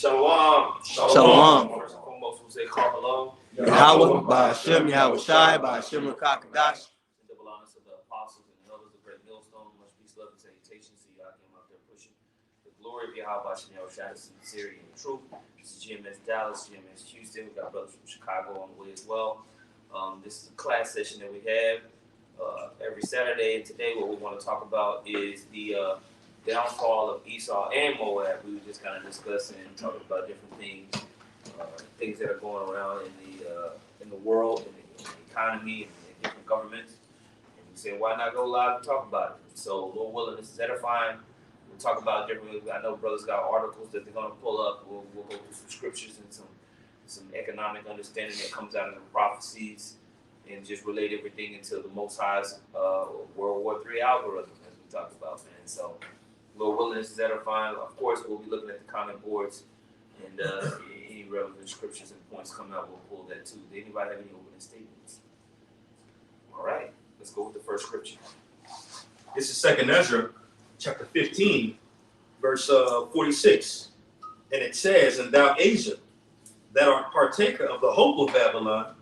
Shalom. Shalom. First and foremost, we'll say call hello. Yahweh, by Hashem, Yahweh Shai, by Hashem, Kakadash. Double honors of the apostles and the elders of great millstone. Much peace, love, and salutations. See y'all came out there pushing the glory of Yahweh by Hashem, Yahweh Shai, the sincerity and the truth. This is GMS Dallas, GMS Houston. We got brothers from Chicago on the way as well. This is a class session that we have every Saturday. And today, what we want to talk about is the downfall of Esau and Moab. We were just kind of discussing and talking about different things that are going around in the world, in the economy, and in different governments. And we said, why not go live and talk about it? So, Lord willing, this is edifying. We'll talk about different. I know brothers got articles that they're going to pull up. We'll go through some scriptures and some economic understanding that comes out of the prophecies, and just relate everything into the Most High's World War III algorithm, as we talked about, man. So, Lord willing, this is edifying. Of course, we'll be looking at the comment boards, and any relevant scriptures and points coming out, we'll pull that too. Did anybody have any opening statements? All right, let's go with the first scripture. This is 2nd Ezra, chapter 15, verse 46. And it says, "And thou, Asia, that art partaker of the hope of Babylon,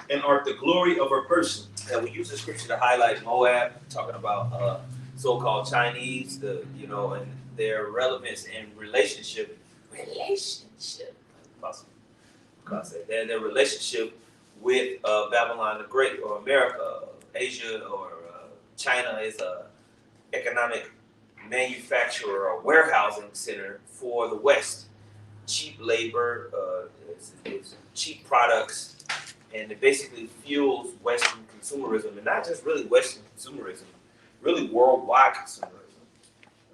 and art the glory of her person." And we use the scripture to highlight Moab, talking about so-called Chinese, and their relevance and relationship, their relationship with Babylon the Great, or America, Asia, or China is a economic manufacturer or warehousing center for the West. Cheap labor, it's cheap products, and it basically fuels Western consumerism, and not just really Western consumerism, really worldwide consumerism.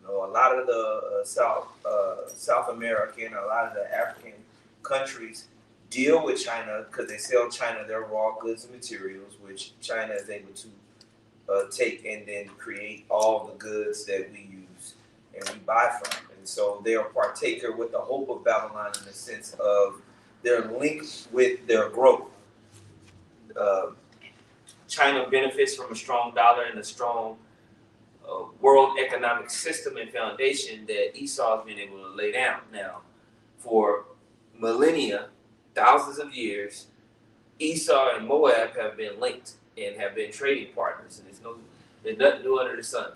A lot of the South American, a lot of the African countries deal with China because they sell China their raw goods and materials, which China is able to take and then create all the goods that we use and we buy from. And so they are partaker with the hope of Babylon in the sense of they're linked with their growth. China benefits from a strong dollar and a strong world economic system and foundation that Esau has been able to lay down. Now, for millennia, thousands of years, Esau and Moab have been linked and have been trading partners, and there's nothing new under the sun.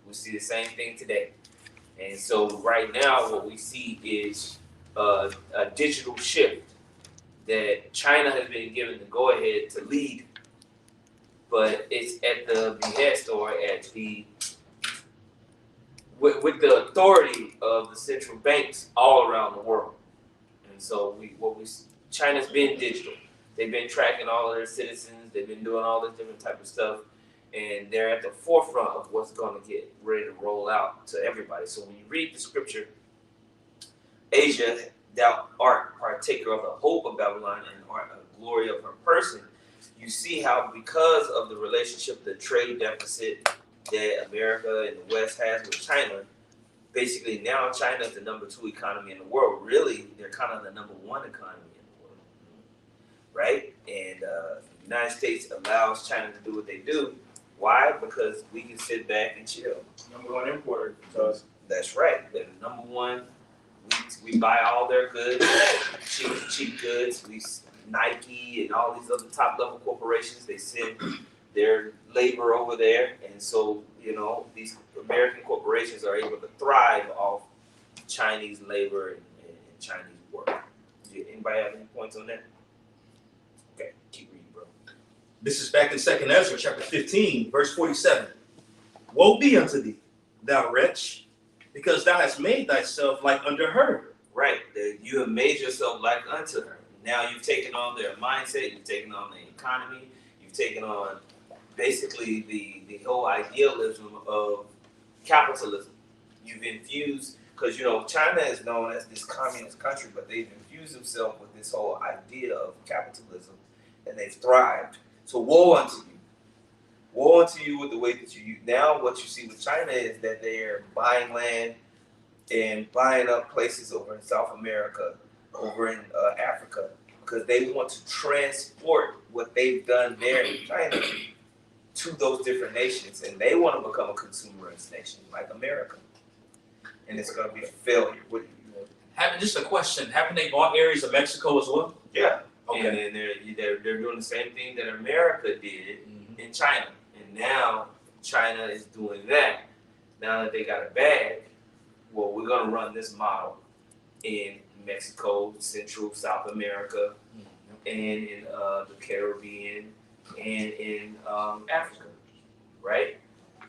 We see the same thing today. And so right now, what we see is a digital shift that China has been given the go-ahead to lead, but it's at the behest or at with the authority of the central banks all around the world. And so China's been digital. They've been tracking all of their citizens. They've been doing all this different type of stuff, and they're at the forefront of what's going to get ready to roll out to everybody. So when you read the scripture, Asia, thou art partaker of the hope of Babylon and art the glory of her person, you see how because of the relationship, the trade deficit that America and the West has with China, basically now China is the number 2 economy in the world. Really, they're kind of the number 1 economy in the world, right? And the United States allows China to do what they do. Why? Because we can sit back and chill. Number 1 importer. That's right. They're the number 1. We buy all their goods, cheap goods. Nike and all these other top level corporations, they send their labor over there, and so these American corporations are able to thrive off Chinese labor and Chinese work. Anybody have any points on that? Okay, keep reading, bro. This is back in 2nd Ezra, chapter 15, verse 47. "Woe be unto thee, thou wretch, because thou hast made thyself like unto her." Right, you have made yourself like unto her. Now you've taken on their mindset, you've taken on the economy, you've taken on basically the whole idealism of capitalism. You've infused, because China is known as this communist country, but they've infused themselves with this whole idea of capitalism, and they've thrived. So woe unto you. Woe unto you with the way that you use. Now what you see with China is that they're buying land and buying up places over in South America, over in Africa, because they want to transport what they've done there in China to those different nations, and they want to become a consumerist nation like America, and it's going to be a failure. just a question. Haven't they bought areas of Mexico as well? Yeah. Okay. And then they're doing the same thing that America did in China. And now China is doing that. Now that they got a bag, well, we're going to run this model in Mexico, Central, South America, and in the Caribbean, and in Africa, right?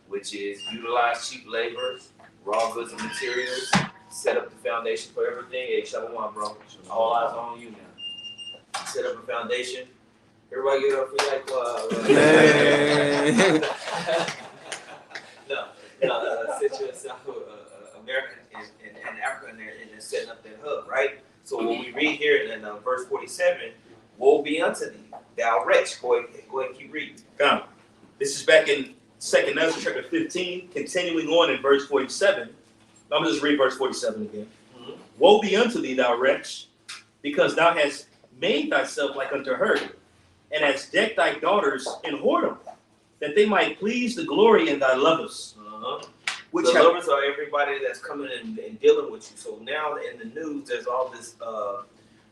Which is utilize cheap labor, raw goods and materials, set up the foundation for everything. Hey, Shalom, bro. All eyes on you now. Set up a foundation. Everybody get up for no, Central and South America and Africa, and they're setting up that hub, right? So when we read here in verse 47, woe be unto thee, thou wretch. Go ahead and keep reading. Come. This is back in 2nd Ezra chapter 15, continuing on in verse 47. I'm going to just read verse 47 again. Mm-hmm. Woe be unto thee, thou wretch, because thou hast made thyself like unto her, and hast decked thy daughters in whoredom, that they might please the glory in thy lovers. Which the lovers are everybody that's coming in and dealing with you. So now in the news, there's all this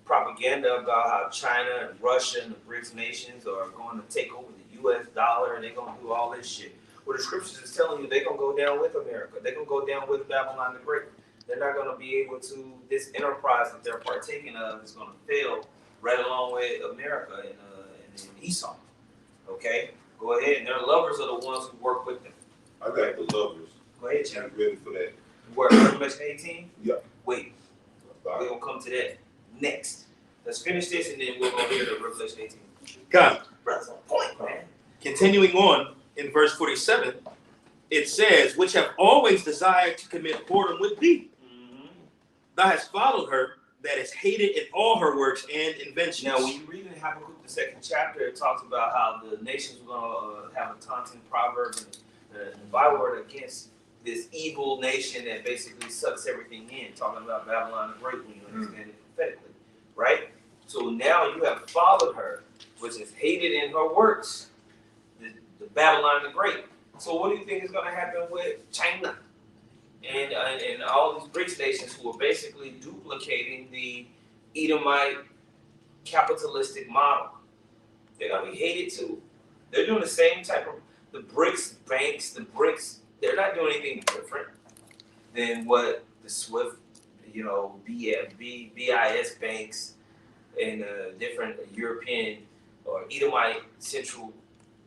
propaganda about how China and Russia and the BRICS nations are going to take over the U.S. dollar, and they're going to do all this shit. Well, the scriptures is telling you they're going to go down with America. They're going to go down with Babylon the Great. They're not going to be able to, this enterprise that they're partaking of is going to fail right along with America and Esau. Okay? Go ahead. And their lovers are the ones who work with them. I got the lovers. Go ahead, Chad. I'm ready for that. Where, Revelation 18? Yeah. Wait. We're going to come to that next. Let's finish this, and then we're going to hear the Revelation 18. God. Brother's on point, man. Continuing on in verse 47, it says, which have always desired to commit whoredom with thee. Mm-hmm. Thou hast followed her, that is hated in all her works and inventions. Now, when you read in Habakkuk, the 2nd chapter, it talks about how the nations were going to have a taunting proverb and the byword against this evil nation that basically sucks everything in, talking about Babylon the Great, when you understand it prophetically, right? So now you have followed her, which is hated in her works, the Babylon the Great. So what do you think is going to happen with China and all these BRICS nations who are basically duplicating the Edomite capitalistic model? They're going to be hated too. They're doing the same type of, the BRICS banks, the BRICS, they're not doing anything different than what the SWIFT, BIS banks and different European or Edomite central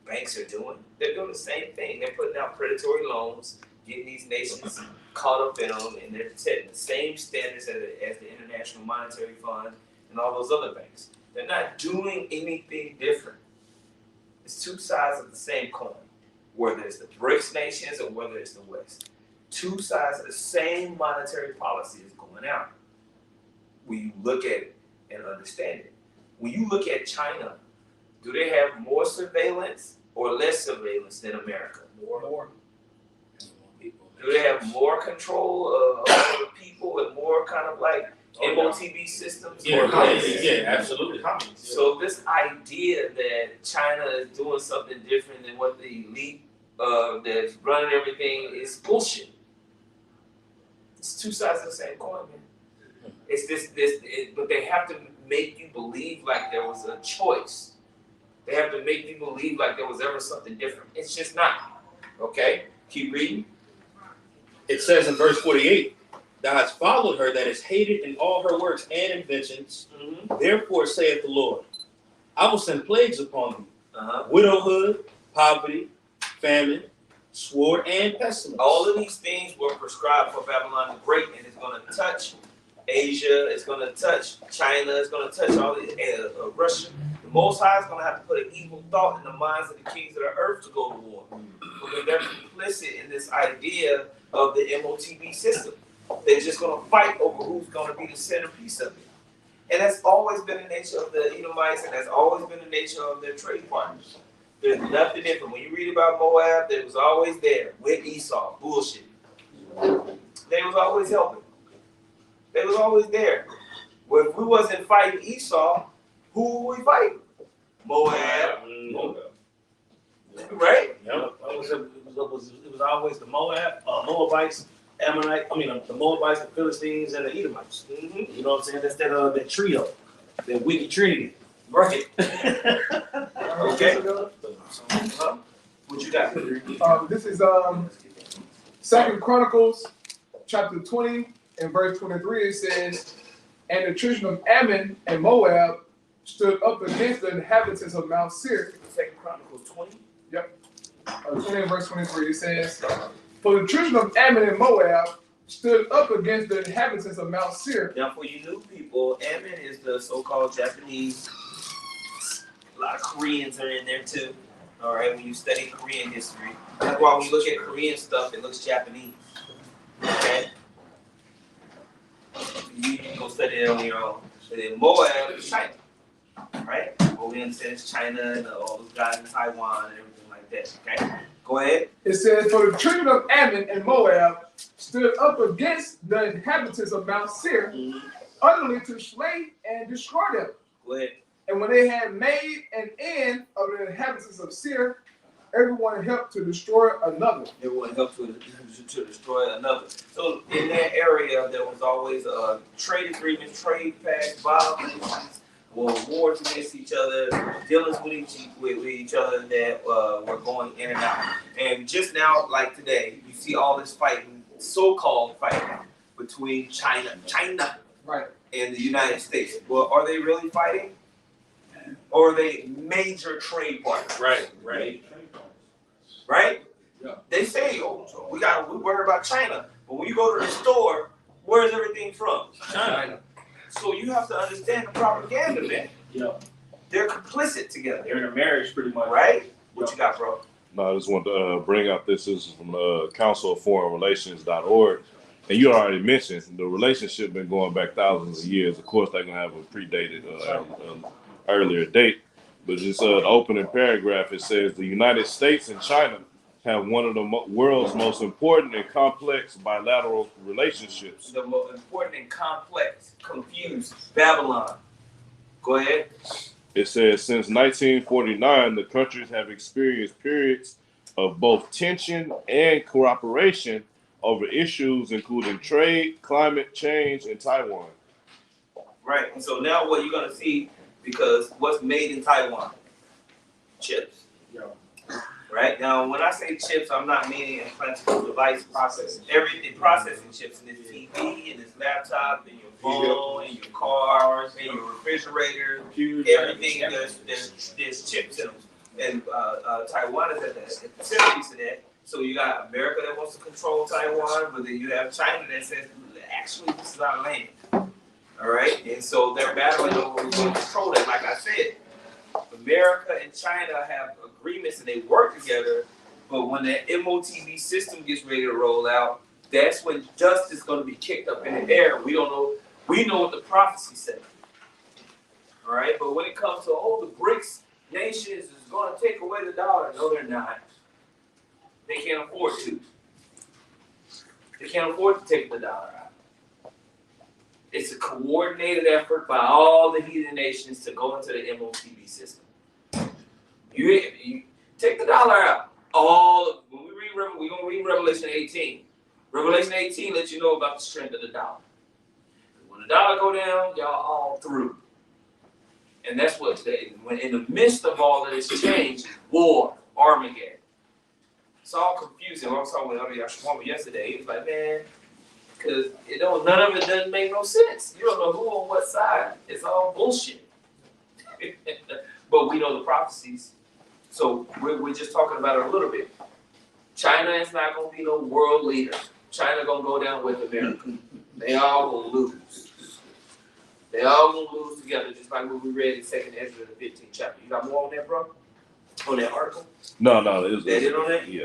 banks are doing. They're doing the same thing. They're putting out predatory loans, getting these nations caught up in them, and they're setting the same standards as the International Monetary Fund and all those other banks. They're not doing anything different. It's two sides of the same coin, whether it's the BRICS nations or whether it's the West. Two sides of the same monetary policy is going out. When you look at it and understand it. When you look at China, do they have more surveillance or less surveillance than America? More. Do they have more control of the people and more kind of like MOTB systems? Yeah, absolutely. So this idea that China is doing something different than what the elite that's running everything is bullshit. It's two sides of the same coin, man. It's but they have to make you believe like there was a choice. They have to make you believe like there was ever something different. It's just not. Okay? Keep reading. It says in verse 48, thou hast followed her that is hated in all her works and inventions. Mm-hmm. Therefore saith the Lord, I will send plagues upon thee, widowhood, poverty, famine, sword, and pestilence. All of these things were prescribed for Babylon the Great, and it's going to touch Asia, it's going to touch China, it's going to touch all these, Russia. The Most High is going to have to put an evil thought in the minds of the kings of the earth to go to war. Because they're complicit in this idea of the MOTB system. They're just going to fight over who's going to be the centerpiece of it. And that's always been the nature of the Edomites, and that's always been the nature of their trade partners. There's nothing different. When you read about Moab, they was always there with Esau. Bullshit. They was always helping. They was always there. Well, if we wasn't fighting Esau, who were we fighting? Moab. Mm-hmm. Right? Yep. It was always the Moabites the Moabites, the Philistines, and the Edomites. Mm-hmm. You know what I'm saying? That's that trio, that wicked trinity. Right. Okay. What you got? This is Second Chronicles chapter 20 and verse 23. It says, "And the children of Ammon and Moab stood up against the inhabitants of Mount Seir." Second Chronicles 20. 20 and verse 23. It says, "For the children of Ammon and Moab stood up against the inhabitants of Mount Seir." Now, for you new people, Ammon is the so-called Japanese. A lot of Koreans are in there too. All right, when you study Korean history, that's why when you look at Korean stuff, it looks Japanese. Okay, you can go study it on your own. But then Moab is China, right? Well, we understand it's China and all those guys in Taiwan and everything like that. Okay, go ahead. It says, "For the children of Ammon and Moab stood up against the inhabitants of Mount Seir, utterly to slay and destroy them. Go ahead. And when they had made an end of the inhabitants of Seir, everyone helped to destroy another." Everyone helped to destroy another. So in that area, there was always a trade agreements, trade pacts, violations, wars against each other, dealings with each other that were going in and out. And just now, like today, you see all this fighting, so-called fighting between China, Right. and the United States. Well, are they really fighting? Or are they major trade partners? Right. Right? Yeah. They say, oh, we worry about China. But when you go to the store, where's everything from? China. So you have to understand the propaganda, man. Yeah. They're complicit together. They're in a marriage pretty much. Right? What you got, bro? No, I just want to bring out this is from Council of Foreign Relations.org. And you already mentioned the relationship been going back thousands of years. Of course, they're going to have a predated earlier date. But just the opening paragraph, it says the United States and China have one of the world's most important and complex bilateral relationships. The most important and complex, confused, Babylon. Go ahead. It says since 1949, the countries have experienced periods of both tension and cooperation over issues including trade, climate change, and Taiwan. Right. And so now what you're going to see, because what's made in Taiwan? Chips. Yeah. Right? Now, when I say chips, I'm not meaning implantable device processing. Everything processing chips in this TV, in this laptop, in your phone, in your car, in your refrigerator, everything, there's chips in them. And Taiwan is at the centerpiece of that. So you got America that wants to control Taiwan, but then you have China that says, actually, this is our land. All right? And so they're battling over who's going to control that. Like I said, America and China have agreements and they work together, but when the MOTV system gets ready to roll out, that's when dust is going to be kicked up in the air. We don't know. We know what the prophecy said. All right? But when it comes to, the BRICS nations is going to take away the dollar. No, they're not. They can't afford to. They can't afford to take the dollar out. It's a coordinated effort by all the heathen nations to go into the MOTV system. You take the dollar out. When we're going to read Revelation 18. Revelation 18 lets you know about the strength of the dollar. When the dollar go down, y'all all through. And that's what when in the midst of all of this change, war, Armageddon. It's all confusing. I was talking with Yashwama yesterday. He was like, man, because none of it doesn't make no sense. You don't know who on what side. It's all bullshit. But we know the prophecies. So we're just talking about it a little bit. China is not going to be no world leader. China going to go down with America. They all going to lose. They all going to lose together, just like what we read in 2nd Ezra, the 15th chapter. You got more on that, bro? On that article? No, it was. That it on that? Yeah.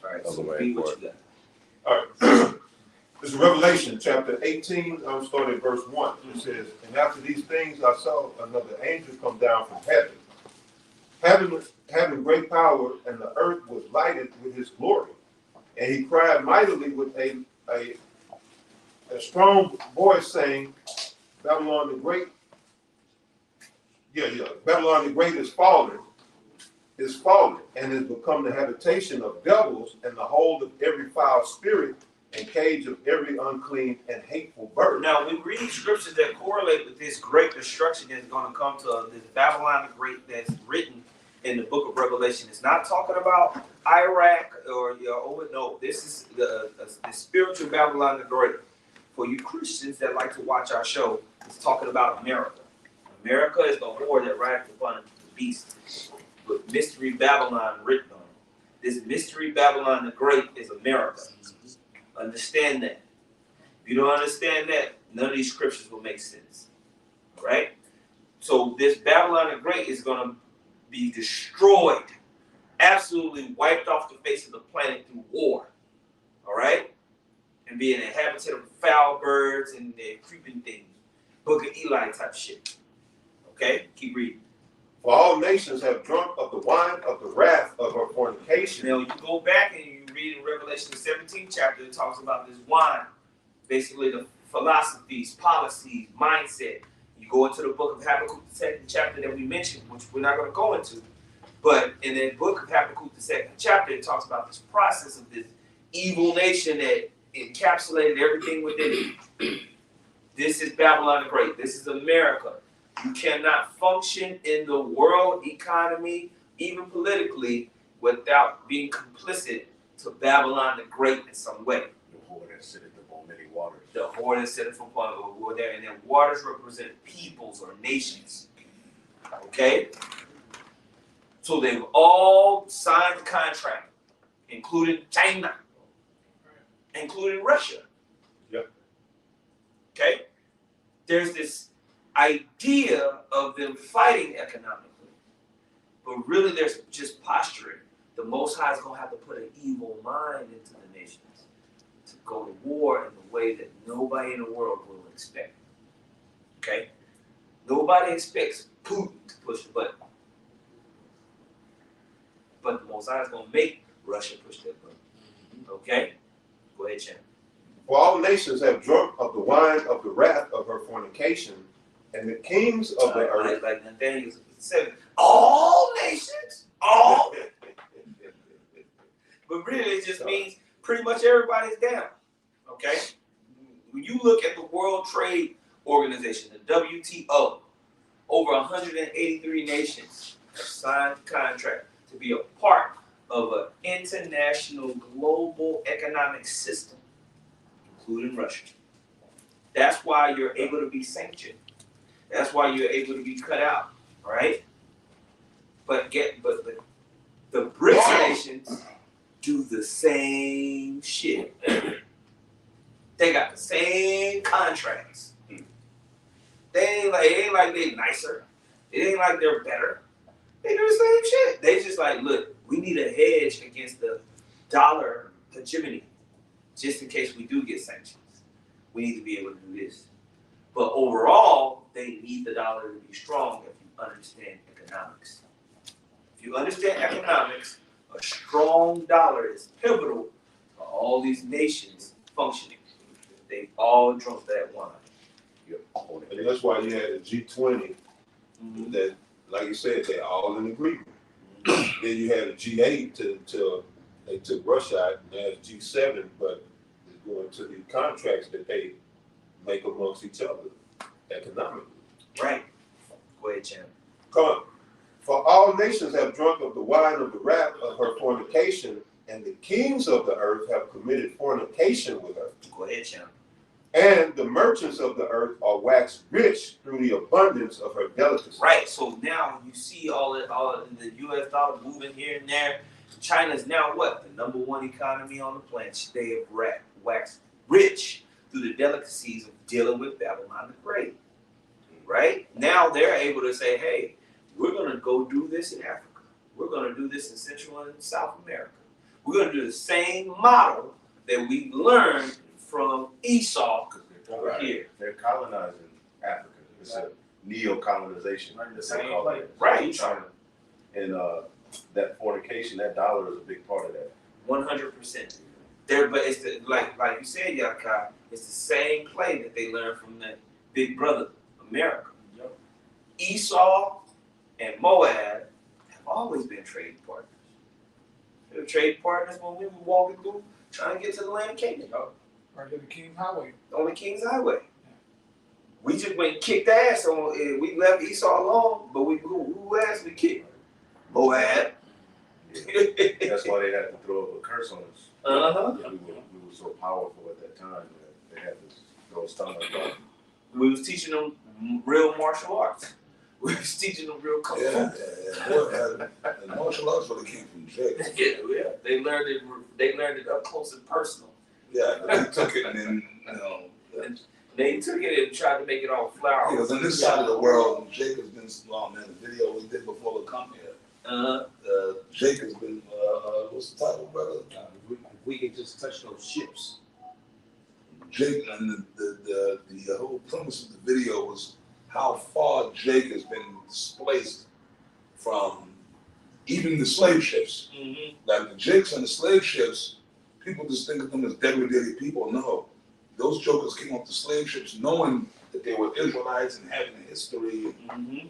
All right, That's so the main read what part. you got. All right. This is Revelation chapter 18. I'm starting at verse 1. It says, "And after these things I saw another angel come down from heaven, having great power, and the earth was lighted with his glory. And he cried mightily with a strong voice, saying, Babylon the Great, Babylon the Great is fallen, and is become the habitation of devils and the hold of every foul spirit and cage of every unclean and hateful bird. Now we read scriptures that correlate with this great destruction that's going to come to this Babylon the Great that's written in the book of Revelation. It's not talking about Iraq or no. This is the spiritual Babylon the Great. For you Christians that like to watch our show, it's talking about America. America is the whore that rides upon the beast with Mystery Babylon written on it. This Mystery Babylon the Great is America. Understand that. If you don't understand that, none of these scriptures will make sense. All right? So this Babylon the Great is going to be destroyed, absolutely wiped off the face of the planet through war. All right? And be an inhabitant of foul birds and creeping things. Book of Eli type shit. Okay? Keep reading. For all nations have drunk of the wine of the wrath of her fornication. Now you go back and you read in Revelation 17 chapter, it talks about this wine. Basically the philosophies, policies, mindset. You go into the book of Habakkuk, the second chapter that we mentioned, which we're not going to go into. But in that book of Habakkuk, the second chapter, it talks about this process of this evil nation that encapsulated everything within it. This is Babylon the Great. This is America. You cannot function in the world economy, even politically, without being complicit to Babylon the Great in some way. The whore that sitteth upon many waters. The whore that sitteth upon the whore there, and then waters represent peoples or nations. Okay? So they've all signed a contract, including China, including Russia. Yep. Okay? There's this idea of them fighting economically, but really there's just posturing. The Most High is going to have to put an evil mind into the nations to go to war in the way that nobody in the world will expect. Okay? Nobody expects Putin to push the button. But the Most High is going to make Russia push that button. Okay? Go ahead, Chan. For all nations have drunk of the wine of the wrath of her fornication, and the kings of the earth. Like Nathaniel said, all nations? All? But really, it just means pretty much everybody's down. Okay? When you look at the World Trade Organization, the WTO, over 183 nations have signed a contract to be a part of an international global economic system, including Russia. That's why you're able to be sanctioned. That's why you're able to be cut out, all right? But the BRICS nations do the same shit. They got the same contracts. It ain't like they're nicer. It ain't like they're better. They do the same shit. They just like, look, we need a hedge against the dollar hegemony, just in case we do get sanctions. We need to be able to do this. But overall, they need the dollar to be strong if you understand economics. If you understand economics, a strong dollar is pivotal for all these nations functioning. They all drunk that wine. And that's why you had the G20 that, like you said, they're all in agreement. Then you had a G8 till they took Russia out, and now it's G7, but it's going to the contracts that they make amongst each other economically. Right. Go ahead, Chan. Come on. For all nations have drunk of the wine of the wrath of her fornication, and the kings of the earth have committed fornication with her. Go ahead, Chan. And the merchants of the earth are waxed rich through the abundance of her delicacy. Right. So now you see all the U.S. dollar moving here and there. China's now what? The number one economy on the planet. They have waxed rich through the delicacies of dealing with Babylon the Great. Right? Now they're able to say, hey, we're going to go do this in Africa. We're going to do this in Central and South America. We're going to do the same model that we learned from Esau over here. They're colonizing Africa. It's a neo-colonization. The same place. Right. China. And that fornication, that dollar is a big part of that. 100%. There, but it's like you said, Yakai, it's the same play that they learned from that big brother, America. Yep. Esau and Moab have always been trading partners. They were trading partners when we were walking through trying to get to the land of Canaan, bro. Right there, the King Highway. On the King's Highway. We just went and kicked ass on. We left Esau alone, but who ass we kicked? Moab. That's why they had to throw up a curse on us. Uh-huh. We were so powerful at that time that they had to throw a stone up. We was teaching them real martial arts. We was teaching them real kung fu. And martial arts really came from Jake. Yeah. They learned it up close and personal. Yeah, but they took it and then, They took it and tried to make it all flowery. because on this side of the world, Jake has been, man, the video we did before we come here, Jake has been, what's the title, brother? We can just touch those ships. Jake, and the whole premise of the video was how far Jake has been displaced from even the slave ships. Mm-hmm. Like the Jakes and the slave ships, people just think of them as degraded people. No, those jokers came off the slave ships knowing that they were Israelites and having a history. Mm-hmm.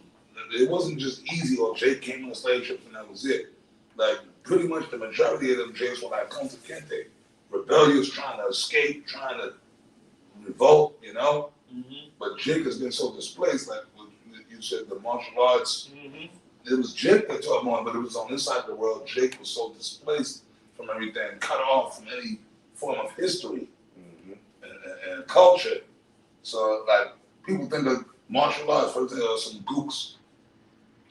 It wasn't just easy, or Jake came on the slave ships and that was it. Like pretty much the majority of them Jakes were like Kunta Kinte, rebellious, trying to escape, trying to revolt, Mm-hmm. But Jake has been so displaced, like what you said, the martial arts. Mm-hmm. It was Jake that taught more, but it was on this side of the world. Jake was so displaced from everything, cut off from any form of history and culture. So, like, people think of martial arts, for example, some gooks.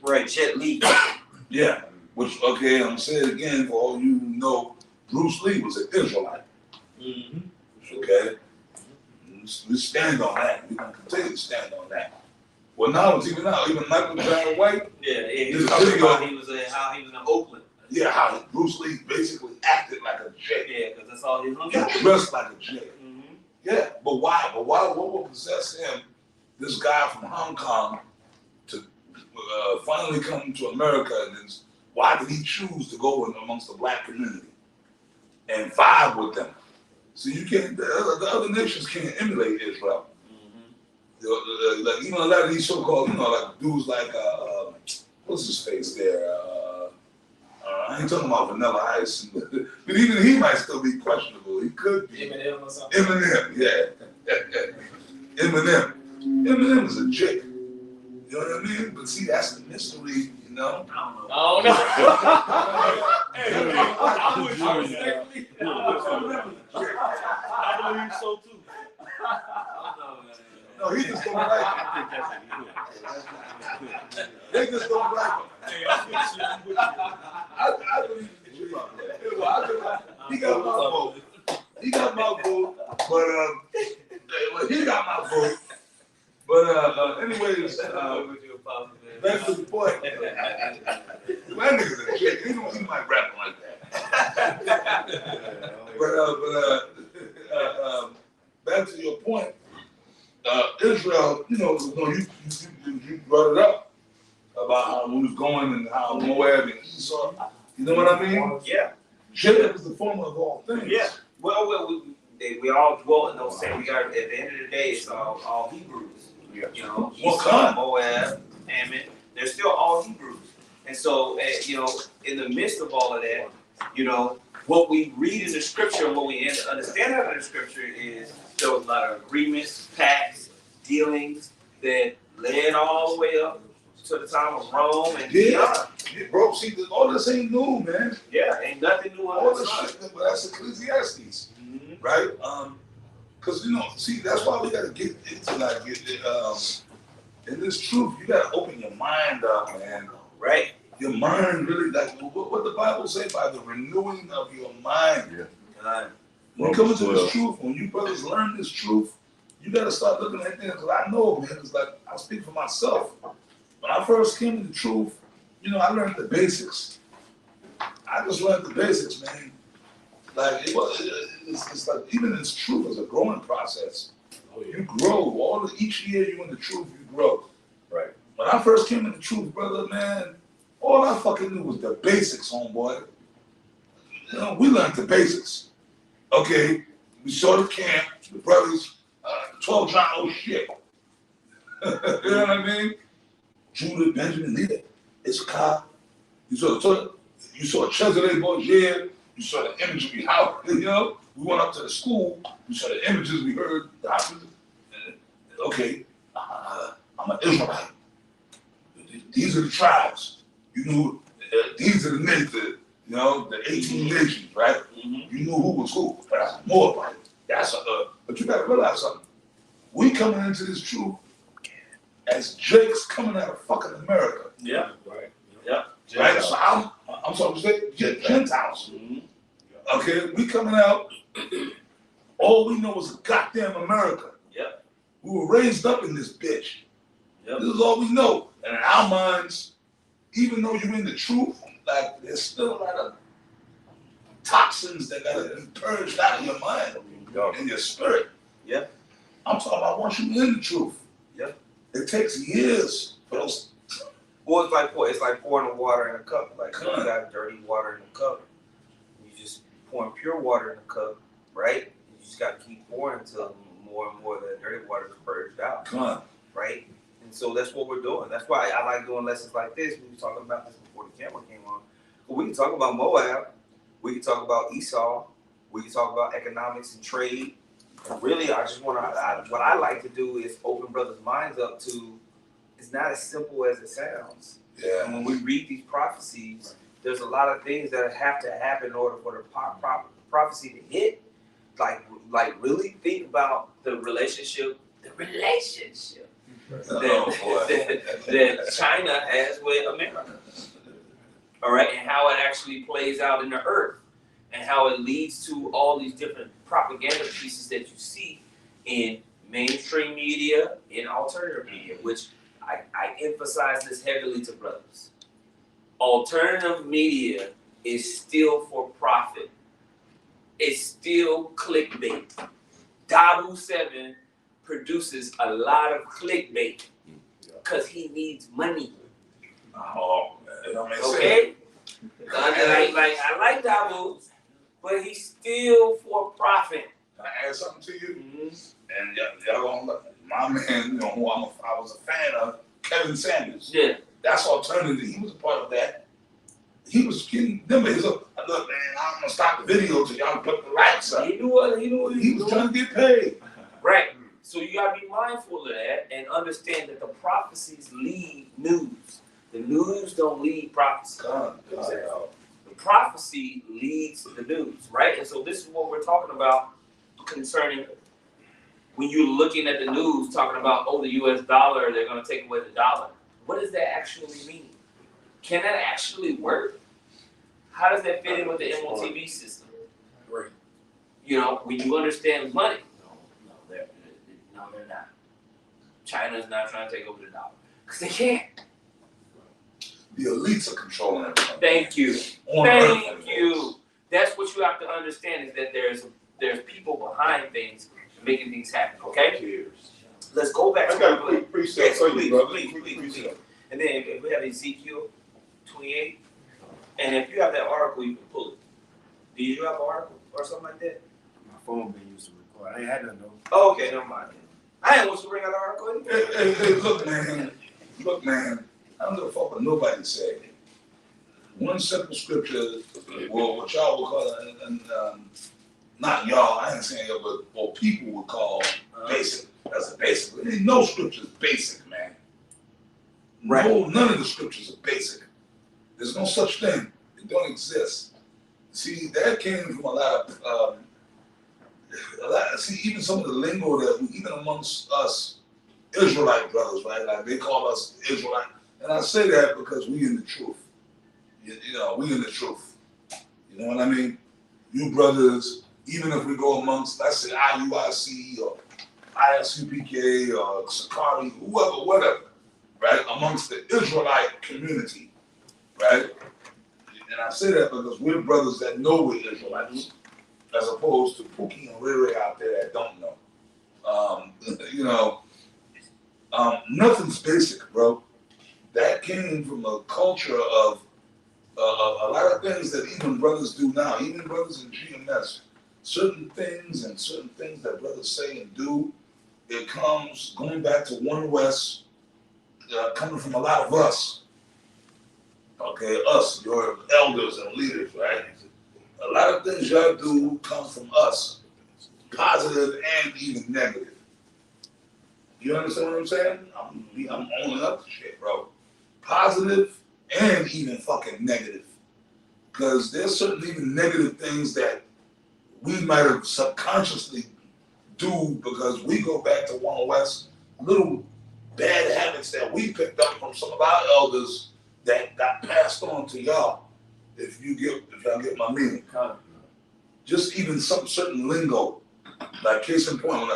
Right, Jet Li. Yeah, which, okay, I'm saying it again for all you who know, Bruce Lee was an Israelite. Mm-hmm. Okay? We stand on that. We're going to continue to stand on that. Well, now, even Michael John White. Yeah, This he talking video- about how he was in Oakland. Yeah, how Bruce Lee basically acted like a Jake. Yeah, because that's all he hung He out. dressed like a Jake. Mm-hmm. Yeah, but why? What would possess him, this guy from Hong Kong, to finally come to America? And why did he choose to go in amongst the black community and vibe with them? So you can't. The other nations can't emulate Israel. Like even a lot of these so-called, like dudes like what's his face there? I ain't talking about Vanilla Ice, but even he might still be questionable. He could be. Eminem or something. Eminem, yeah. Eminem is a Jake. You know what I mean? But see, that's the mystery, I don't know. Oh no. I believe so too. No, he just don't like him. They just don't like him. I believe he's a Jake. He got my vote. He got my vote, but he got my vote. But anyways, back to the point. My nigga's a Jake. He might rap like that. Back to your point. Israel, you brought it up about how we was going and how Moab and Esau. You know what I mean? Yeah. Jacob is the former of all things. Yeah. Well, we all dwell in those things. We got, at the end of the day, it's all Hebrews. You know, What Esau, kind? Moab, Ammon, they're still all Hebrews. And so, in the midst of all of that, what we read in the scripture and what we understand out of the scripture is there was a lot of agreements, pacts, dealings that led all the way up to the time of Rome and beyond. Yeah, bro, see, all this ain't new, man. Yeah, ain't nothing new All under the this sun. shit, but that's Ecclesiastes, Mhm. right? Because, see, that's why we got to get into, in this truth, you got to open your mind up, man. Right. Your mind really, like, what the Bible say, by the renewing of your mind. Yeah. God. When you come into this truth, when you brothers learn this truth, you got to start looking at things. Because I know, man, it's like, I'll speak for myself. When I first came to the truth, I learned the basics. I just learned the basics, man. Like, it's like, even in truth is a growing process. You grow. Each year you in the truth, you grow. Right. When I first came in the truth, brother, man, all I fucking knew was the basics, homeboy. We learned the basics. Okay, we saw the camp, the brothers, 12 giant old shit. You know what I mean? Judah, Benjamin, Leah, Issachar. You saw Cesare Borgia, You saw the images we how you know. We went up to the school. We saw the images. We heard the okay, I'm an Israelite. These are the tribes. You knew these are the nations. You know the 18 nations, right? Mm-hmm. You knew who was who. But that's Moabite. That's but you gotta realize something. We coming into this truth as Jake's coming out of fucking America. Yeah. Right. Yeah. Right? So I'm sorry to say Gentiles. Mm-hmm. Okay, we coming out, all we know is goddamn America. Yep. We were raised up in this bitch. Yep. This is all we know. And in our minds, even though you're in the truth, like there's still a lot of toxins that gotta be purged out of your mind and your spirit. Yep. I'm talking about once you're in the truth. Yep. It takes years for those. Well, it's like pouring the water in a cup. Like you got dirty water in a cup. You just pouring pure water in a cup, right? You just got to keep pouring until more and more of that dirty water is purged out. Come on. Right? And so that's what we're doing. That's why I like doing lessons like this. We were talking about this before the camera came on. But we can talk about Moab. We can talk about Esau. We can talk about economics and trade. And really, I just want to, what I like to do is open brothers' minds up to, it's not as simple as it sounds. Yeah. And when we read these prophecies, there's a lot of things that have to happen in order for the prophecy to hit. Like really think about the relationship that China has with America. All right, and how it actually plays out in the earth, and how it leads to all these different propaganda pieces that you see in mainstream media, in alternative media, which I emphasize this heavily to brothers. Alternative media is still for profit. It's still clickbait. Dabu 7 produces a lot of clickbait because he needs money. Oh, it don't make sense. Okay? I like Dabu, but he's still for profit. Can I add something to you? Mm-hmm. And y'all gonna look. My man, you know, who I was a fan of, Kevin Sanders. Yeah. That's alternative. He was a part of that. He was getting them. Look, man, I'm gonna stop the video till y'all put the lights up. He knew what he was trying to get paid. Right. So you gotta be mindful of that and understand that the prophecies lead news. The news don't lead prophecy. The prophecy leads the news, right? And so this is what we're talking about concerning when you're looking at the news, talking about, oh, the US dollar, they're gonna take away the dollar. What does that actually mean? Can that actually work? How does that fit in with the MOTV system? Right. You know, when you understand money, no, they're not. China's not trying to take over the dollar because they can't. The elites are controlling everything. Thank you. Thank you. That's what you have to understand is that there's people behind things making things happen. Okay. Let's go back. I got a quick precept for you, brother. Please. And then if we have Ezekiel 28, and if you have that article, you can pull it. Do you have an article or something like that? My phone been used to record. I ain't had nothing though. Oh, okay, never mind. I didn't want you to bring out an article. Hey, look, man. I don't give a fuck what nobody said. One simple scripture, well, what y'all would call it, and not y'all, I ain't saying y'all, but what people would call basic. That's a basic. Ain't no scripture's basic, man. Right. No, none of the scriptures are basic. There's no such thing. It don't exist. See, that came from a lot of, see, even some of the lingo that, even amongst us Israelite brothers, right? Like they call us Israelite. And I say that because we in the truth. You know, we in the truth. You know what I mean? You brothers, even if we go amongst, let's say IUIC or ISUPK or Sakari, whoever, whatever, right? Amongst the Israelite community, right? And I say that because we're brothers that know we're Israelites, as opposed to Pookie and Riri out there that don't know. You know, nothing's basic, bro. That came from a culture of a lot of things that even brothers do now, even brothers in GMS. Certain things that brothers say and do, it comes going back to One West, coming from a lot of us. Okay, us, your elders and leaders, right? a lot of things y'all do come from us, positive and even negative. You understand what I'm saying? I'm owning up to shit, bro. Positive and even fucking negative. Because there's certain even negative things that we might have subconsciously do because we go back to 1 little bad habits that we picked up from some of our elders that got passed on to y'all. If y'all get my meaning. Just even some certain lingo. Like case in point, when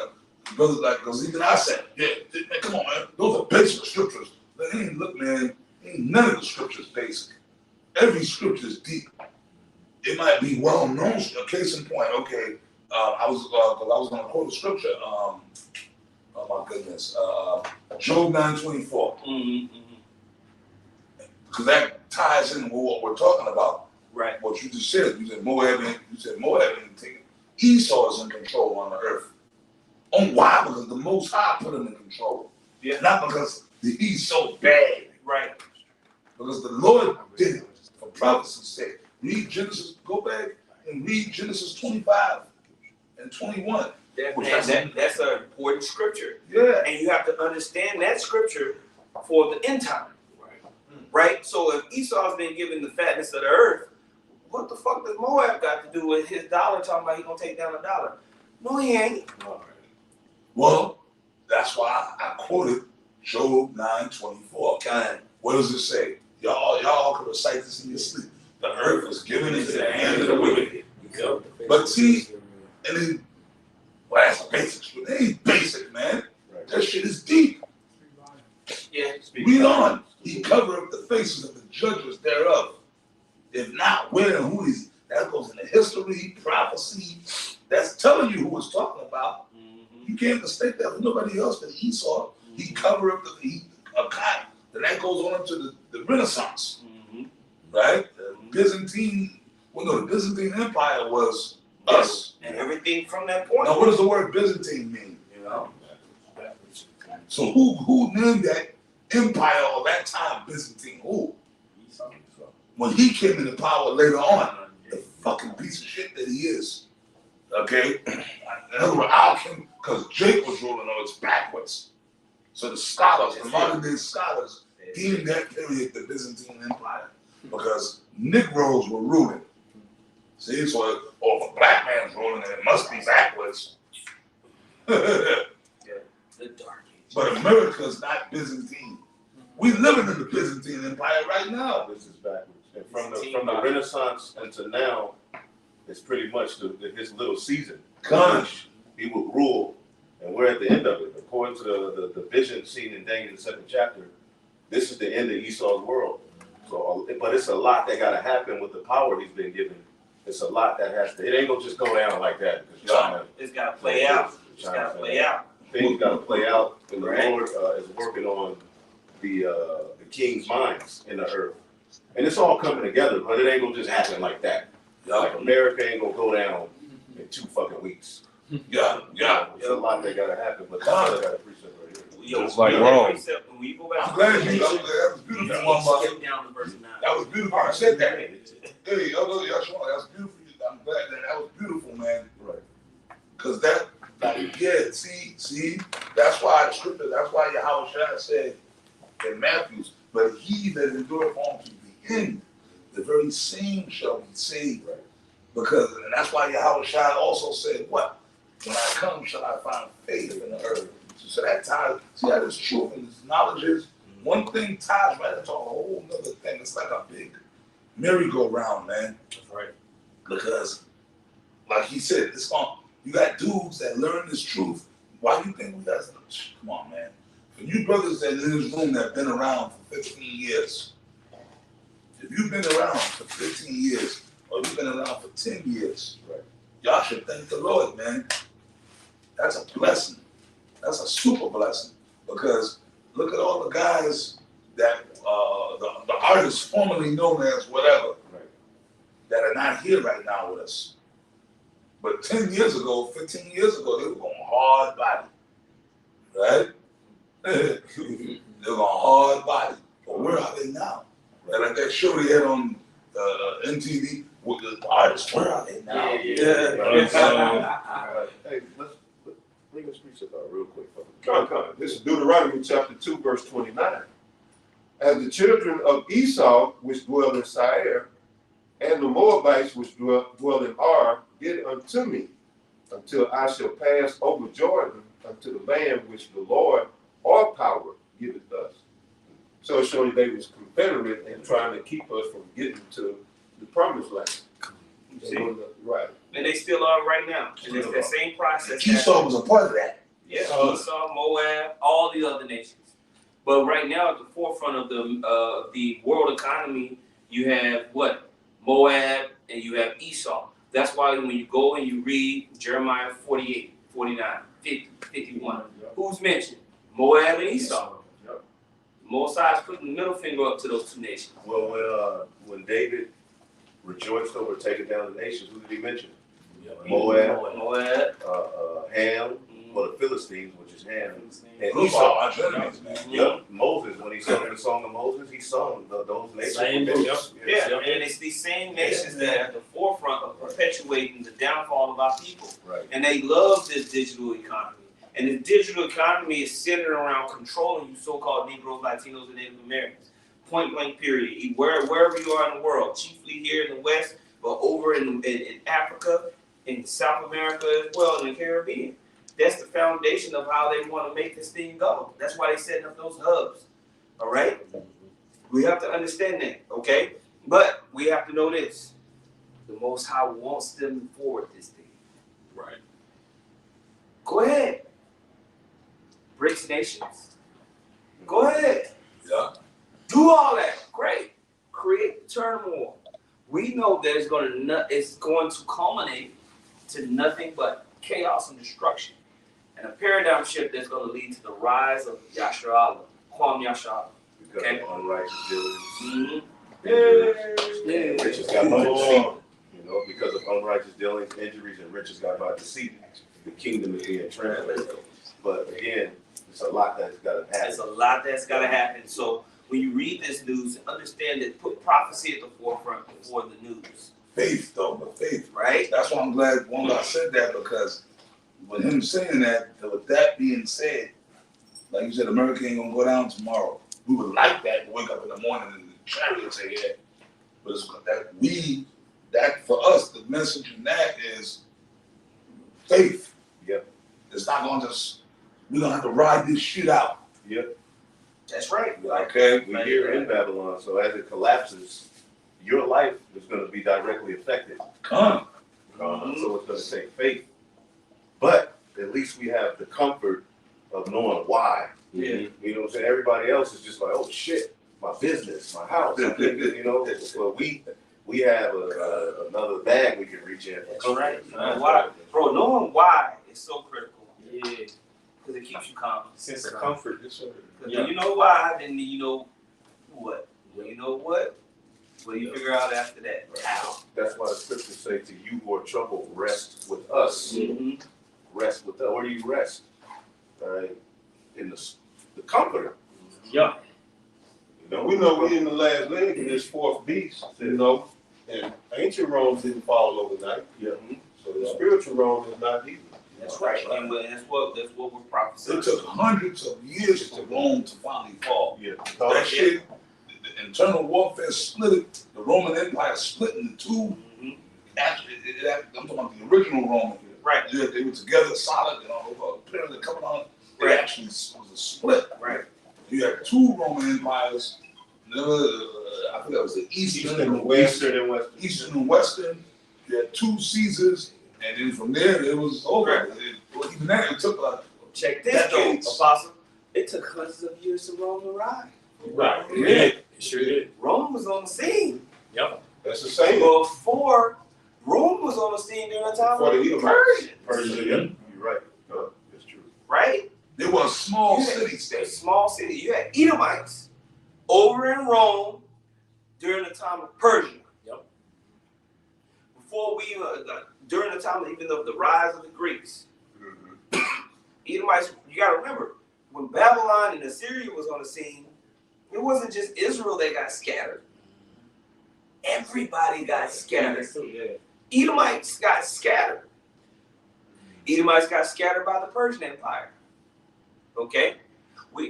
brothers like, because even I said, yeah, man, come on, man, those are basic scriptures. But look, man, ain't none of the scriptures basic. Every scripture is deep. It might be well known. A case in point, okay, I was going to quote a scripture. Oh my goodness, Job 9:24. Because that ties in with what we're talking about. Right. What you just said. You said Moab ain't taking. Esau is in control on the earth. On why? Because the Most High put him in control. Yeah. Not because he's so bad. Right. Because the Lord did it for prophecy's sake. Read Genesis, go back and read Genesis 25 and 21. That's an important scripture. Yeah. And you have to understand that scripture for the end time. Right? So if Esau's been given the fatness of the earth, what the fuck does Moab got to do with his dollar talking about he gonna take down $1? No, he ain't. Well, that's why I quoted Job 9:24. God. What does it say? Y'all can recite this in your sleep. The earth was given into the hand of the wicked. But see, and then, well, that's basic. It ain't basic, man. That shit is deep. Yeah. Read on. He covered up the faces of the judges thereof. If not, where and who is he? That goes into history, prophecy. That's telling you who it's talking about. You can't mistake that for nobody else but Esau. He covered up a kind. Then that goes on into the Renaissance. Right? The Byzantine Empire was us. And everything from that point. Now, what does the word Byzantine mean? You know? So who named that empire of that time Byzantine? Who? When he came into power later on, the fucking piece of shit that he is. Okay? In other words, because Jake was ruling on it's backwards. So the scholars, the modern day scholars, deemed that period the Byzantine Empire because Negroes were ruling. See, so if a black man's ruling, then it must be backwards. The dark age. But America's not Byzantine. We living in the Byzantine Empire right now. This is backwards. And from the Renaissance until now, it's pretty much his little season. Gosh. He will rule, and we're at the end of it. According to the vision seen in Daniel, the 7th chapter, this is the end of Esau's world. So, but it's a lot that got to happen with the power he's been given. It's a lot that has to. It ain't gonna just go down like that. It's got to play out. It's got to play out. Things got to play out, and the Lord is working on the king's minds in the earth. And it's all coming together, but it ain't gonna just happen like that. Like America ain't gonna go down in 2 fucking weeks. Yeah. It's a lot that gotta happen, but that's what I gotta precept right here. Just like Rome. I'm glad that was beautiful. That was beautiful. I said that. Hey, that was beautiful. I'm glad that was beautiful, man. Right. Because that, see, that's why the scripture, that's why Yahweh said in Matthews, but he that endureth unto the end, the very same shall be saved. Right. Because, and that's why Yahweh also said, what? When I come, shall I find faith in the earth? So that ties, see how this truth and this knowledge is? One thing ties right into a whole other thing. It's like a big merry-go-round, man. That's right. Because, like he said, it's on. You got dudes that learn this truth. Why do you think we got? Come on, man. For you brothers that in this room that have been around for 15 years, if you've been around for 15 years, or you've been around for 10 years, right, y'all should thank the Lord, man. That's a blessing. That's a super blessing. Because look at all the guys that, the artists formerly known as whatever, right, that are not here right now with us. But 10 years ago, 15 years ago, they were going hard body, right? They were going hard body. But where are they now? Right? Like that show they had on MTV, with the artists. Where are they now? Hey, let's bring the streets up real quick. Come. This is Deuteronomy chapter 2, verse 29. As the children of Esau, which dwell in Seir, and the Moabites, which dwell in Ar, did unto me, until I shall pass over Jordan unto the land which the Lord, our power, giveth us. So it's showing they was confederate and trying to keep us from getting to the promised land. See? Right. And they still are right now. And it's that same process. Esau was a part of that. Yeah, Esau, Moab, all the other nations. But right now, at the forefront of the world economy, you have what? Moab and you have Esau. That's why when you go and you read Jeremiah 48, 49, 50, 51, who's mentioned? Moab and Esau. Mosiah's putting the middle finger up to those two nations. Well, when David rejoiced over taking down the nations, who did he mention? Moab, Ham, well, the Philistines, which is Ham, and Esau. Our enemies, man. Yep, Moses, when he sung the song of Moses, he sung those nations. Same were book. Yeah, and it's these same nations that are at the forefront of perpetuating the downfall of our people. Right. And they love this digital economy. And the digital economy is centered around controlling you so-called Negroes, Latinos, and Native Americans. Point blank period. Wherever you are in the world, chiefly here in the West, but over in Africa, in South America as well, in the Caribbean. That's the foundation of how they want to make this thing go. That's why they're setting up those hubs. All right? We have to understand that, okay? But we have to know this. The Most High wants them to forward this thing. Right. Go ahead. BRICS nations. Go ahead. Yeah. Do all that. Great. Create the turmoil. We know that it's going to culminate to nothing but chaos and destruction. And a paradigm shift that's going to lead to the rise of Yasharallah, Kwam Yasharallah. Because of unrighteous dealings. Mm-hmm. Riches got by deceit. You know, because of unrighteous dealings, injuries, and riches got by deceit. The kingdom is being translated. But again, it's a lot that's got to happen. There's a lot that's got to happen. So when you read this news, understand that put prophecy at the forefront before the news. Faith, though, but faith. Right? That's why I'm glad one guy said that, because with him saying that, with that being said, like you said, America ain't gonna go down tomorrow. We would like that to wake up in the morning and the chariot say, yeah. But it's that for us, the message in that is faith. Yep. It's not gonna we're gonna have to ride this shit out. Yep. That's right. Okay. We're here in Babylon, so as it collapses, your life is going to be directly affected. Come. So it's going to take faith. But at least we have the comfort of knowing why. Yeah. You know what I'm saying? Everybody else is just like, oh shit, my business, my house. You know, well, we have another bag we can reach in. That's right. Why? Bro, knowing why is so critical. Yeah. Because it keeps you calm. Sense of comfort. Because when you know why, then you know what. When you know what do you figure out after that? How? That's why the scriptures say, to you who are troubled, rest with us. Mm-hmm. Rest with us. Where do you rest? All right. In the comforter. Yeah. You know, We know we're in the last leg of this fourth beast, you know, and ancient Rome didn't fall overnight. Yeah. So the spiritual Rome is not either. That's right. And that's what we're prophesying. It took hundreds of years for Rome to finally fall. Yeah. That shit, the internal warfare split it. The Roman Empire split into two. Mm-hmm. Actually, I'm talking about the original Roman. Right. Yeah, they were together, solid, over a period of a couple of It Right. actually was a split. Right. You had two Roman empires. I think that was the Eastern and Western and Western. Eastern and Western. You had two Caesars, and then from there it was over. Even that, it took Check this though, decades. Apostle. It took hundreds of years for Rome to rise. Right. Yeah. It sure did. Rome was on the scene. Yep. That's the same. Before Rome was on the scene during the time For of the the Edomites. Persians. Yeah, you're right. That's true. Right? They were a small You had city a state. small city. You had Edomites over in Rome during the time of Persia. Yep. Before during the time even of the rise of the Greeks. Edomites, you gotta remember, when Babylon and Assyria was on the scene, it wasn't just Israel that got scattered. Everybody got scattered. Edomites got scattered. Edomites got scattered by the Persian Empire. Okay?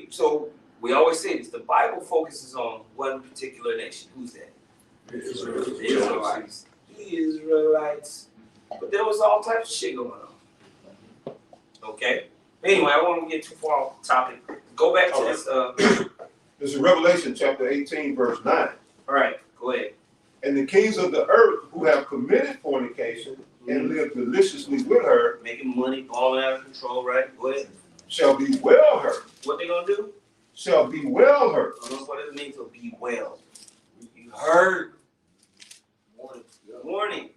So we always say this. The Bible focuses on one particular nation. Who's that? The Israelites. The Israelites. But there was all types of shit going on. Okay? Anyway, I won't get too far off the topic. Go back to this. This is Revelation chapter 18, verse 9. All right, go ahead. And the kings of the earth who have committed fornication and lived deliciously with her, Making money, balling out of control, right? Go ahead. shall be well hurt. What they gonna do? Shall be well hurt. What does it mean to be well? You heard. Warning.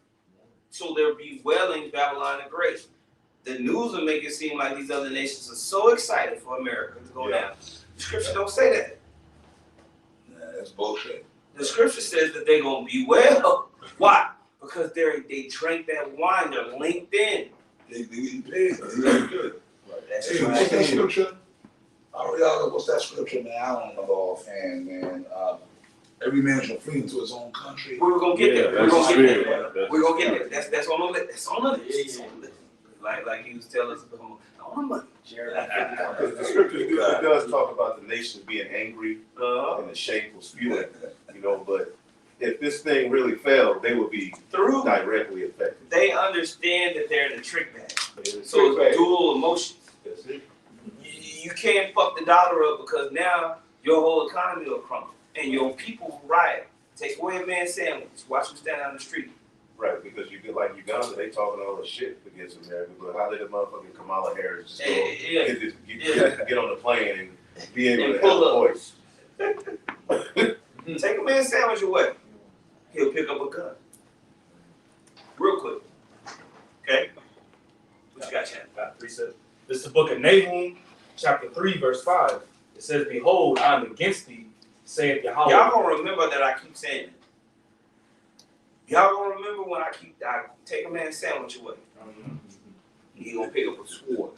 So there be wailing Babylon the Great. The news will make it seem like these other nations are so excited for America to go down. The scripture don't say that. Nah, that's bullshit. The scripture says that they're gonna be well. Why? Because they drank that wine. They're linked in. They getting paid. That's very good. That's Hey, right. what's that scripture? What's that scripture, man? I don't remember offhand, man. Every man shall flee into his own country. We're gonna get there. We're gonna get there. We're gonna Spirit. get there. That's on the list. That's on the list. Like he was telling us on the money. Because the scripture it does talk about the nations being angry and the shameful spewing, you know, but if this thing really failed, they would be directly affected. They understand that they're in a trick bag. So it's dual emotions. You can't fuck the dollar up because now your whole economy will crumble and your people will riot. Take away a man's sandwich. Watch him stand on the street. Right, because you get like Uganda, they talking all the shit against America, but how did the motherfucking Kamala Harris just go get on the plane and be able to have a voice? Take a man's sandwich away. He'll pick up a gun. Real quick. Okay? What you got, Chad? Got precepts. This is the book of Nahum, chapter 3, verse 5. It says, Behold, I am against thee, saith Yahweh. Y'all gonna remember that I keep saying it. Y'all gonna remember when I take a man's sandwich away. He gonna pick up a sword.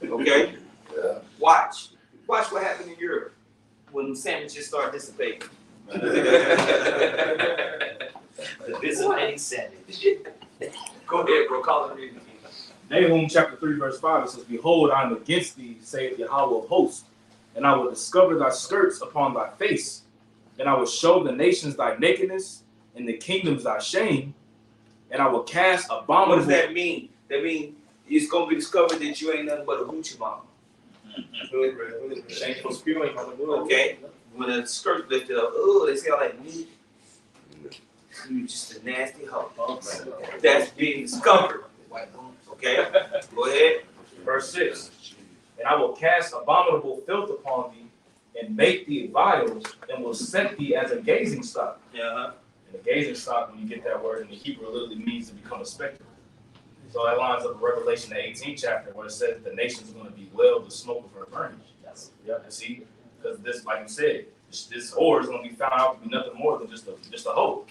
Okay? Yeah. Watch what happened in Europe when sandwiches start dissipating. The dissipating sandwich. Go ahead, bro. Call it reading. Nahum chapter 3, verse 5, it says, Behold, I am against thee, saith Yahweh of hosts, and I will discover thy skirts upon thy face, and I will show the nations thy nakedness, and the kingdoms thy shame, and I will cast abominable... What does that mean? That means it's going to be discovered that you ain't nothing but a hoochie mama. Shameful spewing on the world. Okay? When a skirt lifted up, oh, they see all that meat. You just a nasty hoe. That's being discovered. Okay? Go ahead. Verse 6, And I will cast abominable filth upon thee, and make thee vials, and will set thee as a gazing stock. Yeah. And a gazing stock, when you get that word in the Hebrew, literally means to become a spectacle. So that lines up with Revelation, the 18th chapter, where it says the nations are going to be well the smoke of her burning. Yeah, and see, because this, like you said, this whore is going to be found out to be nothing more than just a hoe.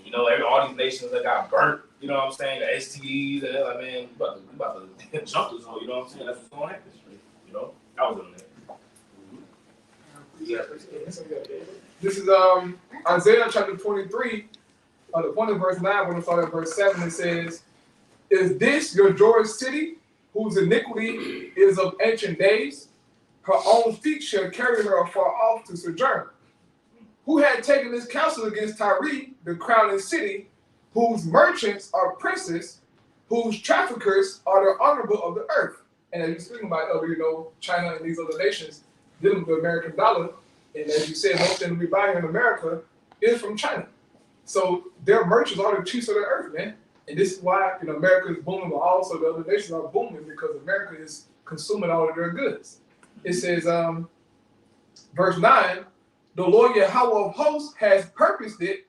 You know, all these nations that got burnt, you know what I'm saying, the STDs, and they're like, man, we about to jump this hoe, you know what I'm saying? That's what's going to happen. You know, I was in there. This is Isaiah chapter 23, the point of verse 9, when we start at verse 7, it says, Is this your joyous city, whose iniquity is of ancient days? Her own feet shall carry her afar off to sojourn. Who had taken this counsel against Tyre, the crowning city, whose merchants are princes, whose traffickers are the honorable of the earth. And as you're speaking about, you know, China and these other nations dealing with the American dollar, and as you said, most things we buy here in America is from China. So their merchants are the chiefs of the earth, man. And this is why, you know, America is booming, but also the other nations are booming because America is consuming all of their goods. It says, verse 9, the Lord Yahweh of hosts has purposed it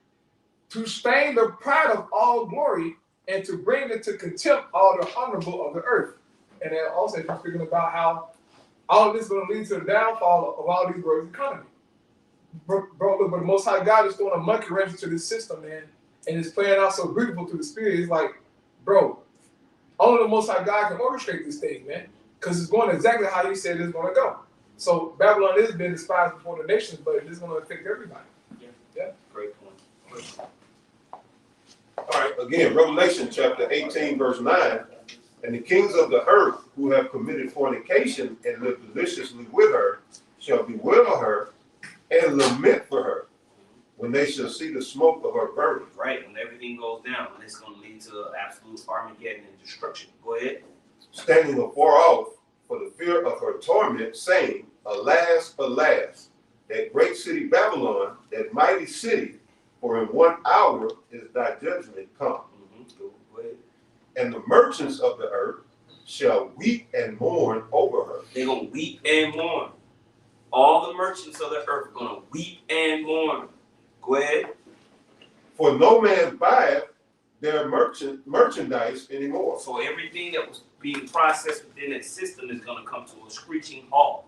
to stain the pride of all glory and to bring into contempt all the honorable of the earth. And then also you're speaking about how all of this is going to lead to the downfall of all these world's economy. Bro, look, but the Most High God is throwing a monkey wrench into this system, man, and it's playing out so beautiful to the spirit. It's like, bro, only the Most High God can orchestrate this thing, man, because it's going exactly how He said it's going to go. So Babylon is being despised before the nations, but it's going to affect everybody. Yeah. Great point. All right, again, Revelation chapter 18, verse 9. And the kings of the earth who have committed fornication and live deliciously with her shall bewail her and lament for her when they shall see the smoke of her burning. Right, when everything goes down, and it's going to lead to absolute Armageddon and destruction. Go ahead. Standing afar off for the fear of her torment, saying, Alas, alas, that great city Babylon, that mighty city, for in 1 hour is thy judgment come. Go ahead. And the merchants of the earth shall weep and mourn over her. They're going to weep and mourn. All the merchants of the earth are going to weep and mourn. Go ahead. For no man buyeth their merchandise anymore. So everything that was being processed within that system is going to come to a screeching halt.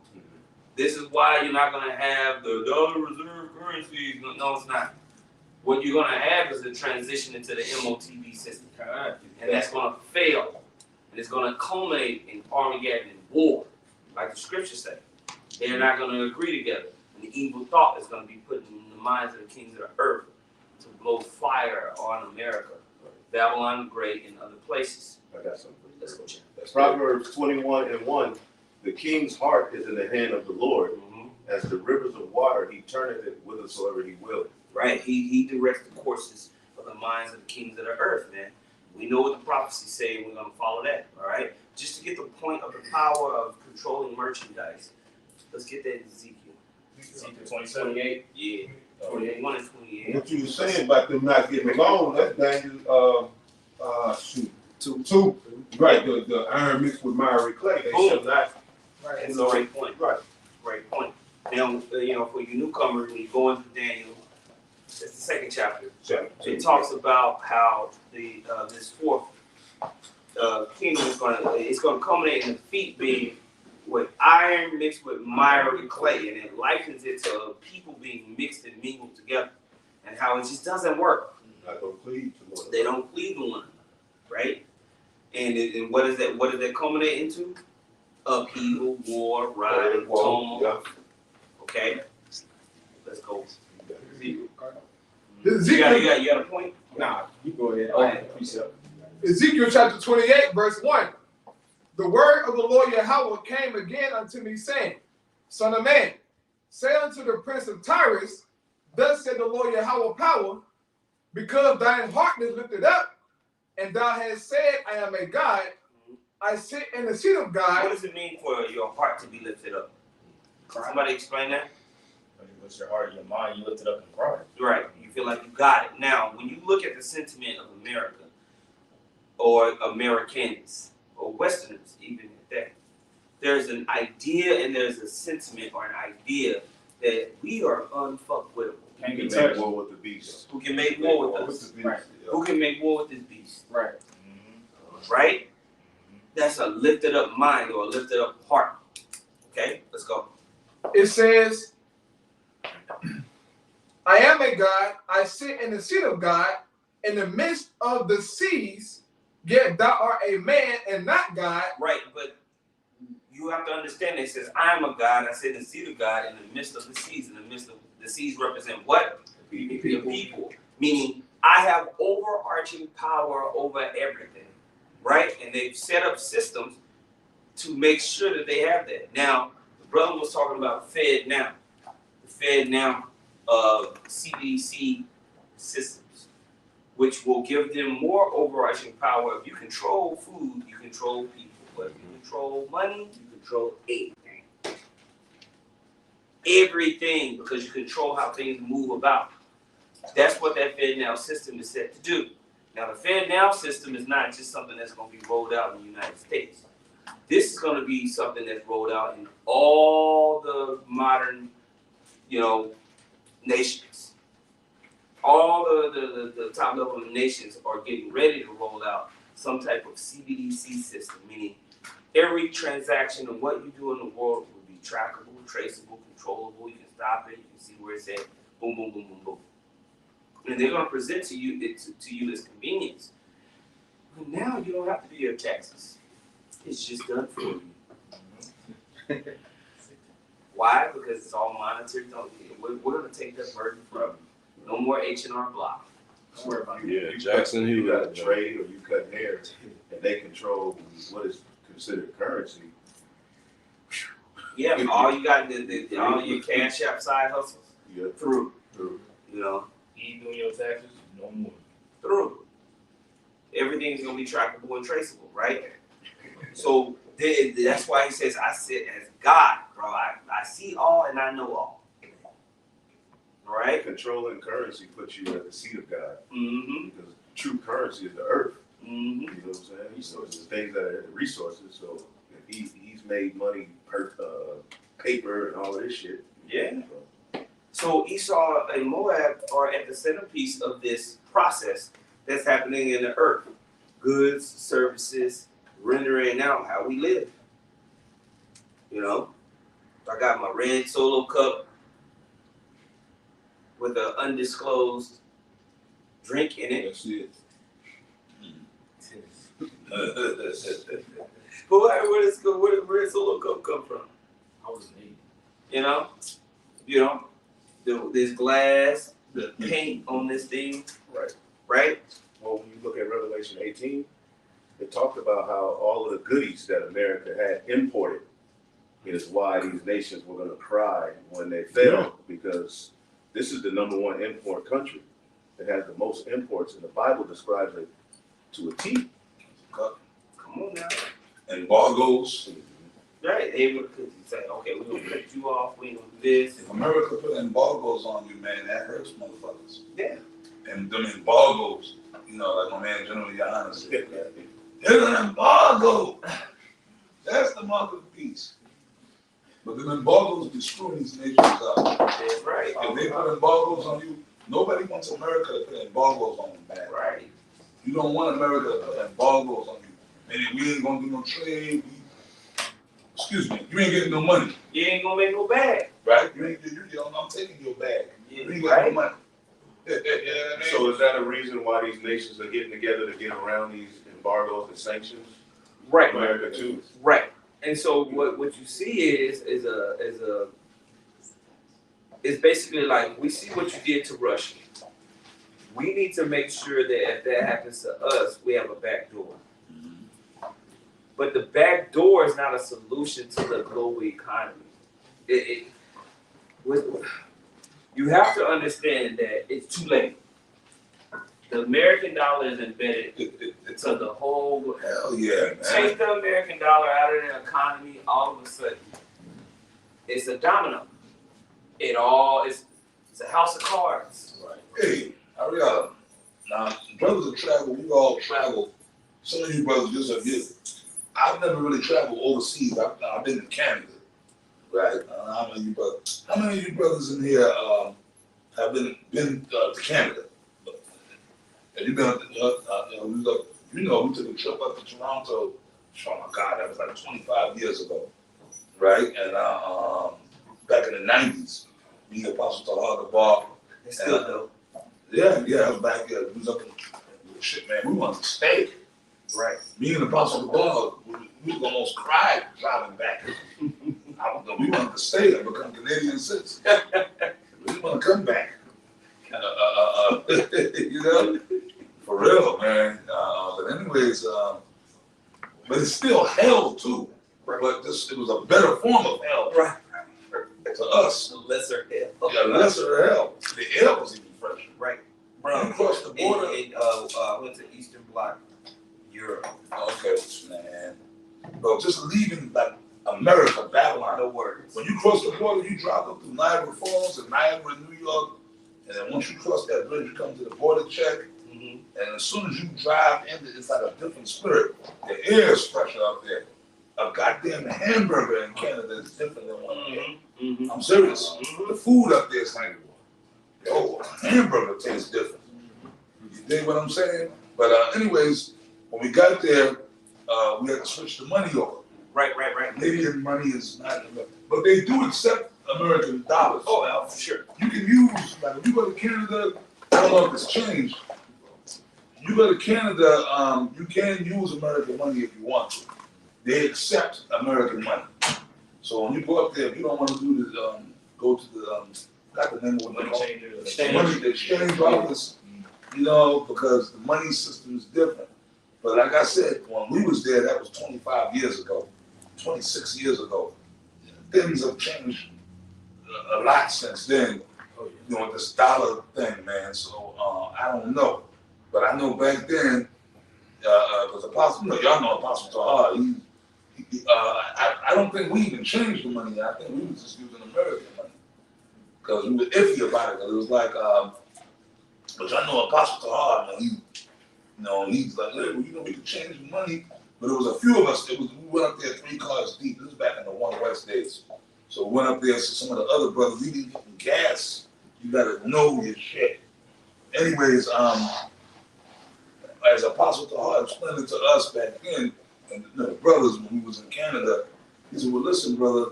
This is why you're not going to have the dollar reserve currency. No, it's not. What you're going to have is a transition into the MOTB system. And that's going to fail. And it's going to culminate in Armageddon and war, like the scriptures say. They're not going to agree together. And the evil thought is going to be put in the minds of the kings of the earth to blow fire on America, Babylon the Great, and other places. I got something. Let's go check. Proverbs 21:1. The king's heart is in the hand of the Lord. As the rivers of water, he turneth it whithersoever he will. Right, he directs the courses of the minds of the kings of the earth, man. We know what the prophecies say, and we're going to follow that, all right? Just to get the point of the power of controlling merchandise, let's get that in Ezekiel. Ezekiel 27. 28, yeah. 28, 1 and 28. What you were saying about them not getting along, that's Daniel, two. Right, the iron mixed with miry clay. They Boom. shall not. Right, that's a great point. Right. Great point. Now, for you newcomers, when you go into Daniel, it's the second chapter. It talks about how this fourth kingdom is going to culminate in the feet being with iron mixed with miry clay, and it likens it to people being mixed and mingled together, and how it just doesn't work. Not gonna cleave to one. They don't cleave to one another, right? And what is that? What does that culminate into? Upheaval, war, riot, tumult. Yeah. Okay, let's go. Ezekiel, You got a point? Nah, you go ahead. Go ahead. Ezekiel chapter 28, verse 1. The word of the Lord Yahweh came again unto me, saying, Son of man, say unto the prince of Tyrus, Thus said the Lord Yahweh power, because thine heart is lifted up, and thou hast said, I am a God, I sit in the seat of God. What does it mean for your heart to be lifted up? Somebody explain that? When you lift your heart and your mind, you lift it up in pride. Right. You feel like you got it. Now, when you look at the sentiment of America, or Americans, or Westerners, even at that, there's an idea and there's a sentiment or an idea that we are unfuckwittable. Can't be Make touched. war with the beast. Who can make war with us? Right. Who can make war with this beast? Right. Right? That's a lifted up mind or a lifted up heart. Okay, let's go. It says, I am a God, I sit in the seat of God, in the midst of the seas, yet thou art a man and not God. Right, but you have to understand it says, I am a God, I sit in the seat of God in the midst of the seas. In the midst of the seas represent what? The people. Meaning, I have overarching power over everything. Right? And they've set up systems to make sure that they have that. Now, the brother was talking about Fed Now. The Fed Now CDC systems, which will give them more overarching power. If you control food, you control people. But if you control money, you control everything. Everything, because you control how things move about. That's what that Fed Now system is set to do. Now, the Fed Now system is not just something that's going to be rolled out in the United States. This is going to be something that's rolled out in all the modern, nations. All the top level nations are getting ready to roll out some type of CBDC system, meaning every transaction and what you do in the world will be trackable, traceable, controllable. You can stop it. You can see where it's at. Boom, boom, boom, boom, boom. And they're going to present to you as convenience. But now you don't have to do your taxes. It's just done for you. Why? Because it's all monitored. We're going to take that burden from you. No more H&R Block. Don't worry about it. Yeah, Jackson, you got a Hewlett. trade or you cut hair, and they control what is considered currency. Yeah, all you got, all your cash app side hustles. Yeah. Through. True. You know, You ain't doing your taxes, no more. through. Everything's gonna be trackable and traceable, right? So that's why he says, I sit as God, bro. I see all and I know all. All right? Controlling currency puts you at the seat of God. Mm-hmm. Because true currency is the earth. Mm-hmm. You know what I'm saying? Resources, things that are the resources. So if he's made money per paper and all of this shit. Yeah. So Esau and Moab are at the centerpiece of this process that's happening in the earth. Goods, services, rendering out how we live. You know, I got my red Solo cup with an undisclosed drink in it. That's it. But where does the red Solo cup come from? I was an eight. You know, this glass, the paint on this thing, right? Well, when you look at Revelation 18, it talked about how all of the goodies that America had imported is why these nations were going to cry when they failed, because this is the #1 import country. It has the most imports, and the Bible describes it to a T. Come on now. Embargoes. Right, they would say, okay, we're going to cut you off, we ain't going to do this. If America put embargoes on you, man, that hurts motherfuckers. Yeah. And them embargoes, you know, like my man General Yohana said, there's an embargo. That's the mark of the beast. But the embargoes be screwing these nations up. That's right. If they put embargoes on you, nobody wants America to put embargoes on them, man. Right. You don't want America to put embargoes on you. Meaning we ain't gonna do no trade. Excuse me, you ain't getting no money. You ain't going to make no bag. Right? I'm taking your bag. You ain't got no money. You know what I mean? So is that a reason why these nations are getting together to get around these embargoes and sanctions? Right. America too. Right. And so what you see is basically like, we see what you did to Russia. We need to make sure that if that happens to us, we have a back door. But the back door is not a solution to the global economy. You have to understand that it's too late. The American dollar is embedded to the whole. Hell yeah, man. Take the American dollar out of the economy, all of a sudden, it's a domino. It's a house of cards. Right. Hey, Ariana, now, brothers that travel, we all travel. Some of you brothers just have you. I've never really traveled overseas. I've been to Canada, right? How many of you brothers in here have been to Canada? Have you been? We took a trip up to Toronto. Oh my God, that was like 25 years ago, right? And back in the 90s, me and Apostle Talha Bar. It's still dope. Yeah, I was back there. We was up in shit, man. We wanted to stay. Right. Me and Apostle Bar, we was almost cried driving back. We wanted to stay and become Canadian citizens. We didn't want to come back. You know, for real, man. But anyways, but it's still hell too. Right. But it was a better form of hell. Right. To us. Lesser hell. Yeah, lesser hell. The air was even fresher. Right. Bro, across the border. Went to Eastern Bloc, Europe. Okay, man. Bro, just leaving like America, Babylon. No words. When you cross the border, you drive up through Niagara Falls and Niagara, New York, and then once you cross that bridge, you come to the border check. Mm-hmm. And as soon as you drive in, it's like a different spirit. The air is fresher out there. A goddamn hamburger in Canada is different than one here. Mm-hmm. I'm serious. Mm-hmm. The food up there is like, yo, a hamburger tastes different. You dig what I'm saying? But anyways, when we got there, we had to switch the money over. Right. Canadian money is not enough. But they do accept American dollars. Oh, yeah, for sure. You can use, like if you go to Canada, I don't know if it's changed. You go to Canada, you can use American money if you want to. They accept American money. So when you go up there, if you don't want to do the, go to the got the name of what Money they call changers. exchange office, you know, because the money system is different. But like I said, when we was there, that was 25 years ago, 26 years ago. Things have changed a lot since then, you know, with this dollar thing, man. So I don't know, but I know back then, because Apostle, y'all know Apostle Tahar. I don't think we even changed the money. I think we was just using American money because we were iffy about it. Cause it was like, but y'all know Apostle Tahar, man. He's like, hey, well, you know, we could change the money. But it was a few of us. We went up there 3 cars deep. This was back in the One West days. So we went up there. So some of the other brothers, we didn't get gas. You gotta know your shit. Anyways, as Apostle Tahar explained it to us back then, and the brothers when we was in Canada, he said, well, listen, brother,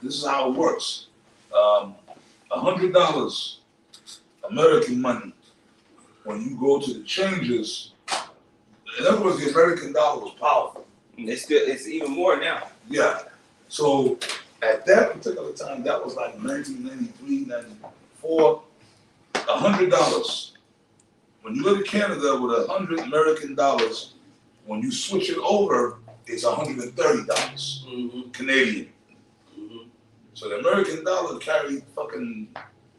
this is how it works. $100 American money, when you go to the changes, in other words, the American dollar was powerful. It's even more now. Yeah. So at that particular time, that was like 1993, 94, $100. When you go to Canada with $100 American dollars, when you switch it over, it's $130 Canadian. So the American dollar carried fucking.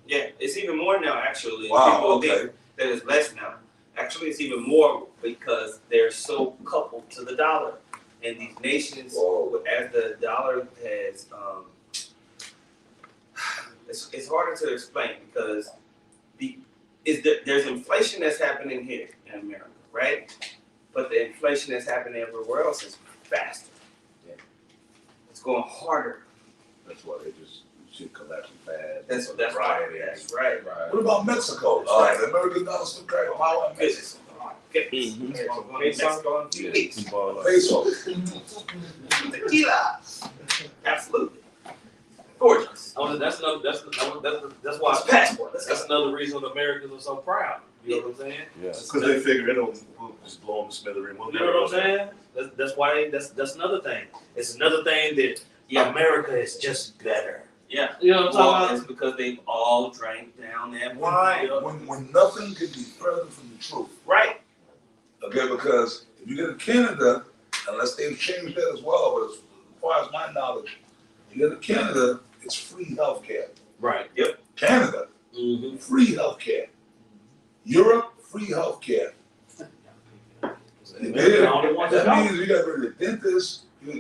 Yeah, it's even more now. Actually, Wow. People Okay. think that it's less now. Actually, it's even more because they're so coupled to the dollar, and these nations, Whoa. as the dollar has, it's harder to explain because there's inflation that's happening here in America, right? But the inflation that's happening everywhere else is faster. Yeah. It's going harder. That's why they just shit collapsing fast. That's rioting. That's right. What about Mexico? That's right. The American dollar still carry power in Mexico. Peso. Tequila. Absolutely. Gorgeous. Oh, that's why It's passport. that's another reason Americans are so proud. You know what I'm saying? Yeah. Because they figure it'll just blow them smithereens. You know what I'm saying? That's why that's another thing. It's another thing that America is just better. Yeah. You know what I'm Well, talking it's because they've all drank down that wine. When nothing could be further from the truth. Right. Okay, because if you get to Canada, unless they've changed that as well, but as far as my knowledge, you get to Canada, it's free healthcare. Right. Yep. Canada, Mm-hmm. free healthcare. Europe, free healthcare. That means you got to go to the dentist, you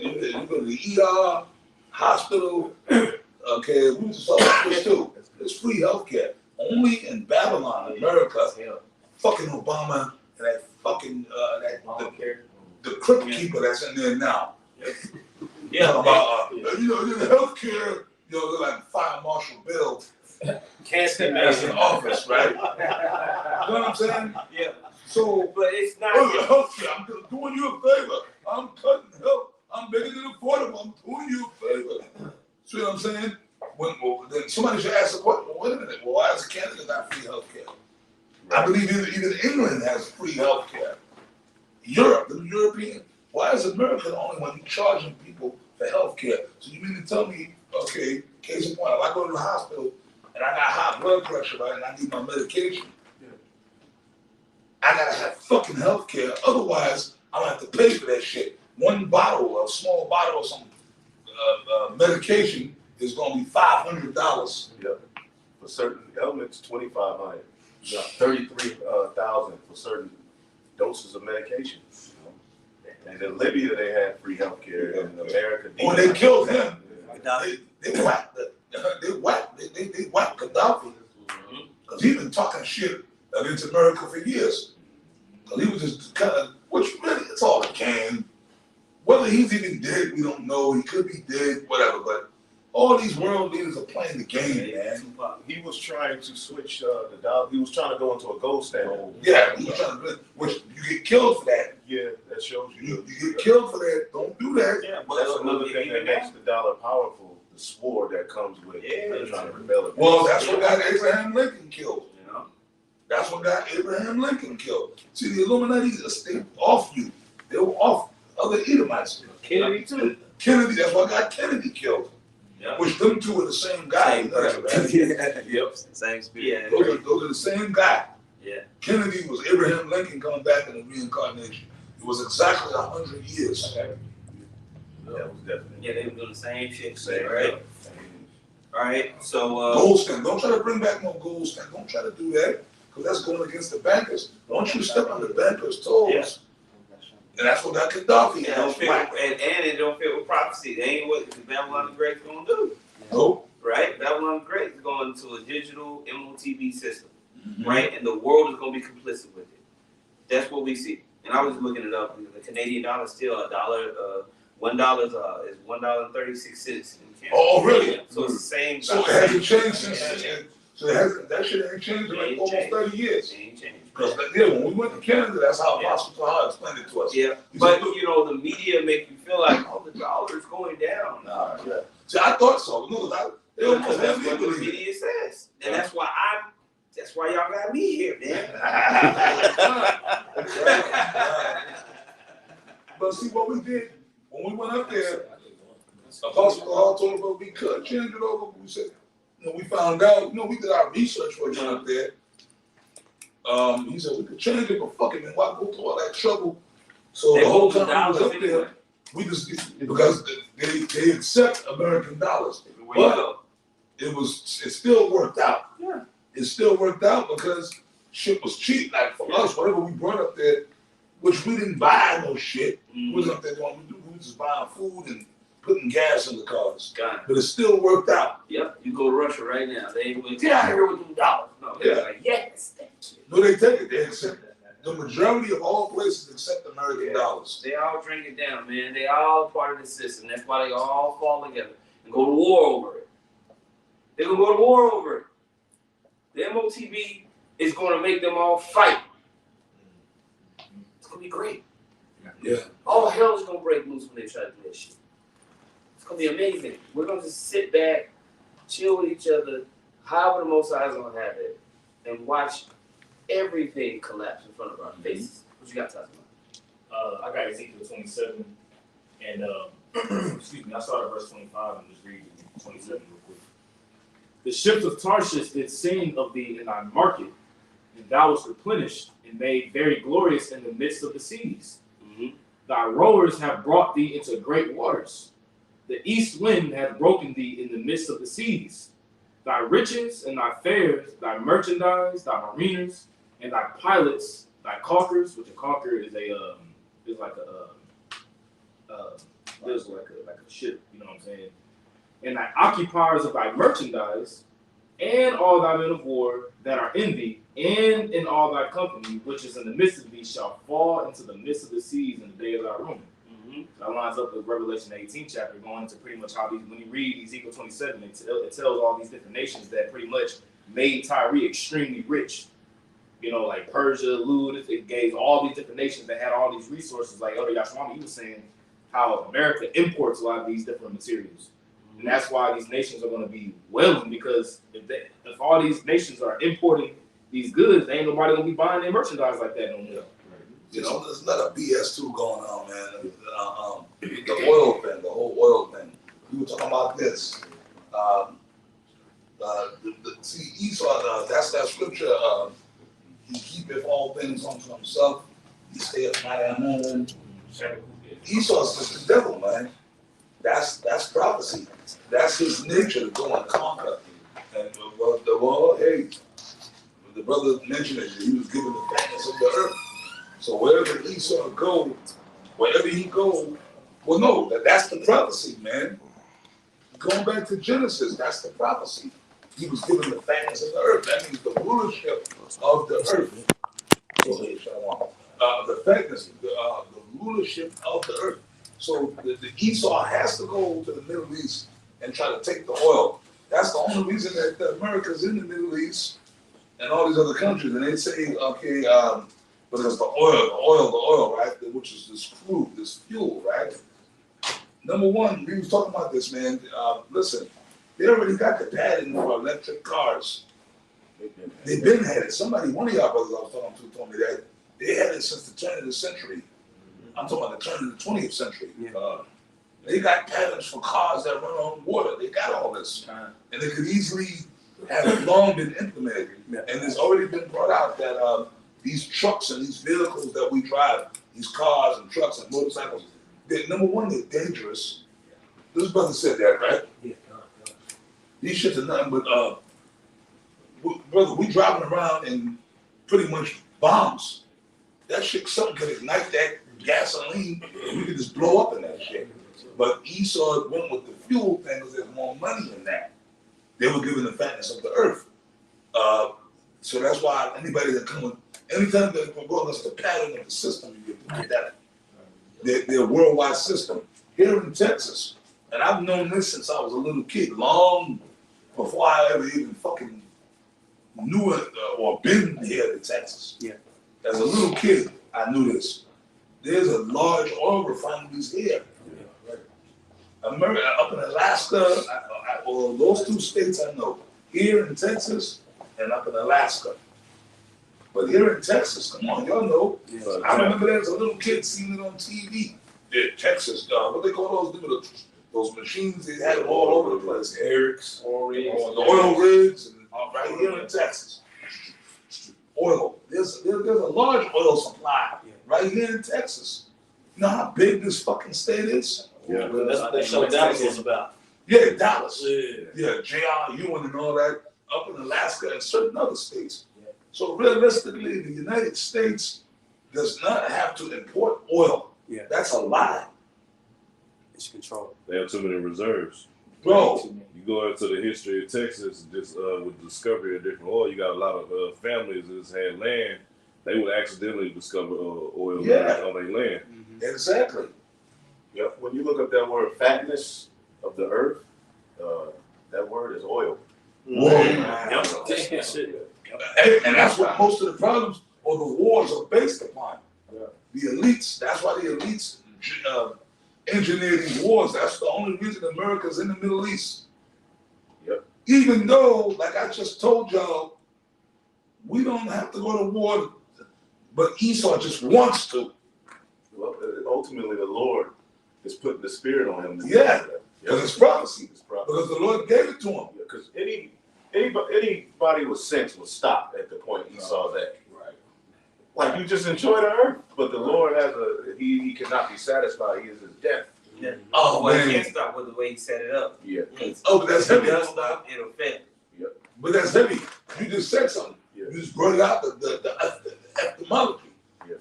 go to the ER, hospital. Okay, we just saw this too. It's free healthcare. Only in Babylon, America, fucking Obama and that fucking the crypt keeper that's in there now. Yeah. About you know, the healthcare, you know, they're like Fire Marshal Bill. Can't be That's in office, right? You know what I'm saying? Yeah. So, But it's not. healthcare, I'm doing you a favor. I'm cutting help. I'm making it affordable. I'm doing you a favor. See what I'm saying? Then somebody should ask the question, well, wait a minute, well, why is Canada not free healthcare? I believe even England has free healthcare. Europe, the European, why is America the only one charging people for healthcare? So you mean to tell me, okay, case in point, if I go to the hospital and I got high blood pressure, right, and I need my medication, I gotta have fucking healthcare. Otherwise, I'm gonna have to pay for that shit. One bottle, a small bottle of some medication is gonna be $500. Yeah. For certain ailments, 2,500. You got 33,000 for certain doses of medication. And in Libya, they had free healthcare. In America, When they killed him, Gaddafi. they whacked Gaddafi. Because he's been talking shit against America for years. Because he was just kind of, which really, it's all a game. Whether he's even dead, we don't know. He could be dead, whatever. But all these world leaders are playing the game, man. he was trying to switch the dollar. He was trying to go into a gold standard. Yeah, he was trying to, which you get killed for that. Yeah, that shows you. You get killed for that. Don't do that. Yeah, That's another thing that makes the dollar powerful. The sword that comes with trying to rebel against. Well, that's what got Abraham Lincoln killed. You know? That's what got Abraham Lincoln killed. See, the Illuminati, they off you. They were off other Edomites. Kennedy too. Kennedy, that's what got Kennedy killed. Yep. Which them two are the same guy. Same Right? Yep. Same spirit. Those are the same guy. Yeah. Kennedy was Abraham Lincoln coming back in the reincarnation. It was exactly 100 years. That was definitely. Yeah, they were doing the same shit. Right. All right. So. Gold standard. Don't try to bring back no gold standard. Don't try to do that because that's going against the bankers. Don't you step on the bankers' toes. Yeah. And that's what that Gaddafi It don't fit, and it don't fit with prophecy. They ain't what Babylon the Great's gonna do. Nope. Right? Babylon the Great is going to a digital MOTV system. Right? And the world is gonna be complicit with it. That's what we see. And I was looking it up. The Canadian dollar is still $1. $1 is $1.36 in Canada. Oh, really? So it's the same. So it hasn't changed since. So that shit ain't changed in like almost 30 years. It ain't changed. Because when we went to Canada, that's how Apostle Tahar explained it to us. Yeah, but you know, the media make you feel like, oh, the dollar is going down. Nah, yeah. See, I thought so. No, they almost That's had me what the believe it. media says, and that's why y'all got me here, man. But see what we did when we went up there. Apostle Tahar told us we could change it over. We said, we found out. We did our research when we went up there. He said we could change it, but fuck it, man. Why go through all that trouble? So the whole time we was up there, we just because they accept American dollars, but it still worked out. Yeah, it still worked out because shit was cheap. Like for us, whatever we brought up there, which we didn't buy no shit. We was up there doing we were just buying food and putting gas in the cars. But it still worked out. Yep, you go to Russia right now. They ain't going to get out here with them dollars. No, they're like, yes, thank you. No, they take it. They accept it. The majority of all places accept American dollars. They all drink it down, man. They all part of the system. That's why they all fall together and go to war over it. They're going to go to war over it. The MOTB is going to make them all fight. It's going to be great. Yeah. All hell is going to break loose when they try to do that shit. It's going to be amazing. We're going to just sit back, chill with each other, however the Most High is going to have it, and watch everything collapse in front of our faces. What you got to talk about? I got Ezekiel 27, and excuse me, I started verse 25 and just read 27 real quick. The ships of Tarshish did sing of thee in thy market, and thou wast replenished and made very glorious in the midst of the seas. Thy rowers have brought thee into great waters. The east wind hath broken thee in the midst of the seas. Thy riches and thy fares, thy merchandise, thy mariners, and thy pilots, thy caulkers, which a caulker is like a ship, you know what I'm saying? And thy occupiers of thy merchandise, and all thy men of war that are in thee, and in all thy company, which is in the midst of thee, shall fall into the midst of the seas in the day of thy ruin. That lines up with Revelation 18 chapter, going into pretty much how when you read Ezekiel 27, it tells all these different nations that pretty much made Tyre extremely rich. You know, like Persia, Lud, it gave all these different nations that had all these resources. Like Elder Yashwami, he was saying how America imports a lot of these different materials. And that's why these nations are going to be wailing, because if all these nations are importing these goods, they ain't nobody going to be buying their merchandise like that no more. You know, there's a lot of BS too going on, man. The oil thing, the whole oil thing. We were talking about this. See, Esau, that's that scripture. He keepeth all things unto himself. He stayeth not at home. Esau's just the devil, man. That's prophecy. That's his nature to go and conquer. And the brother mentioned it. He was given the fatness of the earth. So wherever Esau go, wherever he go, well, no, that's the prophecy, man. Going back to Genesis, that's the prophecy. He was given the fatness of the earth. That means the rulership of the earth. The fatness, the rulership of the earth. So the Esau has to go to the Middle East and try to take the oil. That's the only reason that America's in the Middle East and all these other countries. And they say, okay, because the oil, right? Which is this crude, this fuel, right? Number one, we was talking about this, man. Listen, they already got the patent for electric cars. They've been had it. One of y'all brothers I was talking to told me that they had it since the turn of the century. I'm talking about the turn of the 20th century. They got patterns for cars that run on water. They got all this. And it could easily have long been implemented. And it's already been brought out that these trucks and these vehicles that we drive, these cars and trucks and motorcycles, number one, they're dangerous. This brother said that, right? Yeah. These shits are nothing but, brother, we driving around in pretty much bombs. That shit, something could ignite that gasoline and we could just blow up in that shit. But Esau went with the fuel thing because there's more money in that. They were given the fatness of the earth. So that's why anybody that comes, anytime that regardless of the pattern of the system, you get that. They're worldwide system. Here in Texas, and I've known this since I was a little kid, long before I ever even fucking knew it or been here in Texas. Yeah. As a little kid, I knew this. There's a large oil refineries here. America, up in Alaska, well, those two states I know, here in Texas and up in Alaska. But here in Texas, come on, y'all know. Yeah. I remember there as a little kid seeing it on TV. Yeah, Texas, what they call those machines, they had them all over the place. Eric's, the oil rigs, and right here in Texas. Oil. There's a large oil supply right here in Texas. You know how big this fucking state is? Yeah. That's what they showed Dallas was about. Yeah, Dallas. Yeah. Yeah, J.R. Ewing and all that up in Alaska and certain other states. So realistically, the United States does not have to import oil. Yeah. That's a lie. It's control. They have too many reserves. Bro, You go into the history of Texas, just with the discovery of different oil, you got a lot of families that just had land. They would accidentally discover oil on their land. exactly. Yep. When you look up that word fatness of the earth, that word is oil. And that's what most of the problems or the wars are based upon. The elites, that's why the elites engineer these wars. That's the only reason America's in the Middle East. Yep. Even though, like I just told y'all, we don't have to go to war, but Esau just wants to. Well, ultimately, the Lord is putting the spirit on him. Yeah, because it's prophecy. It's prophecy. Because the Lord gave it to him. Because anybody with sense will stop at the point Esau's at. Right. Like you just enjoy the earth, but the Lord has he cannot be satisfied. He is his death. Yeah. Oh, Well, man. he can't stop with the way he set it up. Yeah. Oh, but that's If heavy. he does stop, it'll fail. But that's heavy. You just said something. Yeah. You just brought it out, the etymology. Yeah.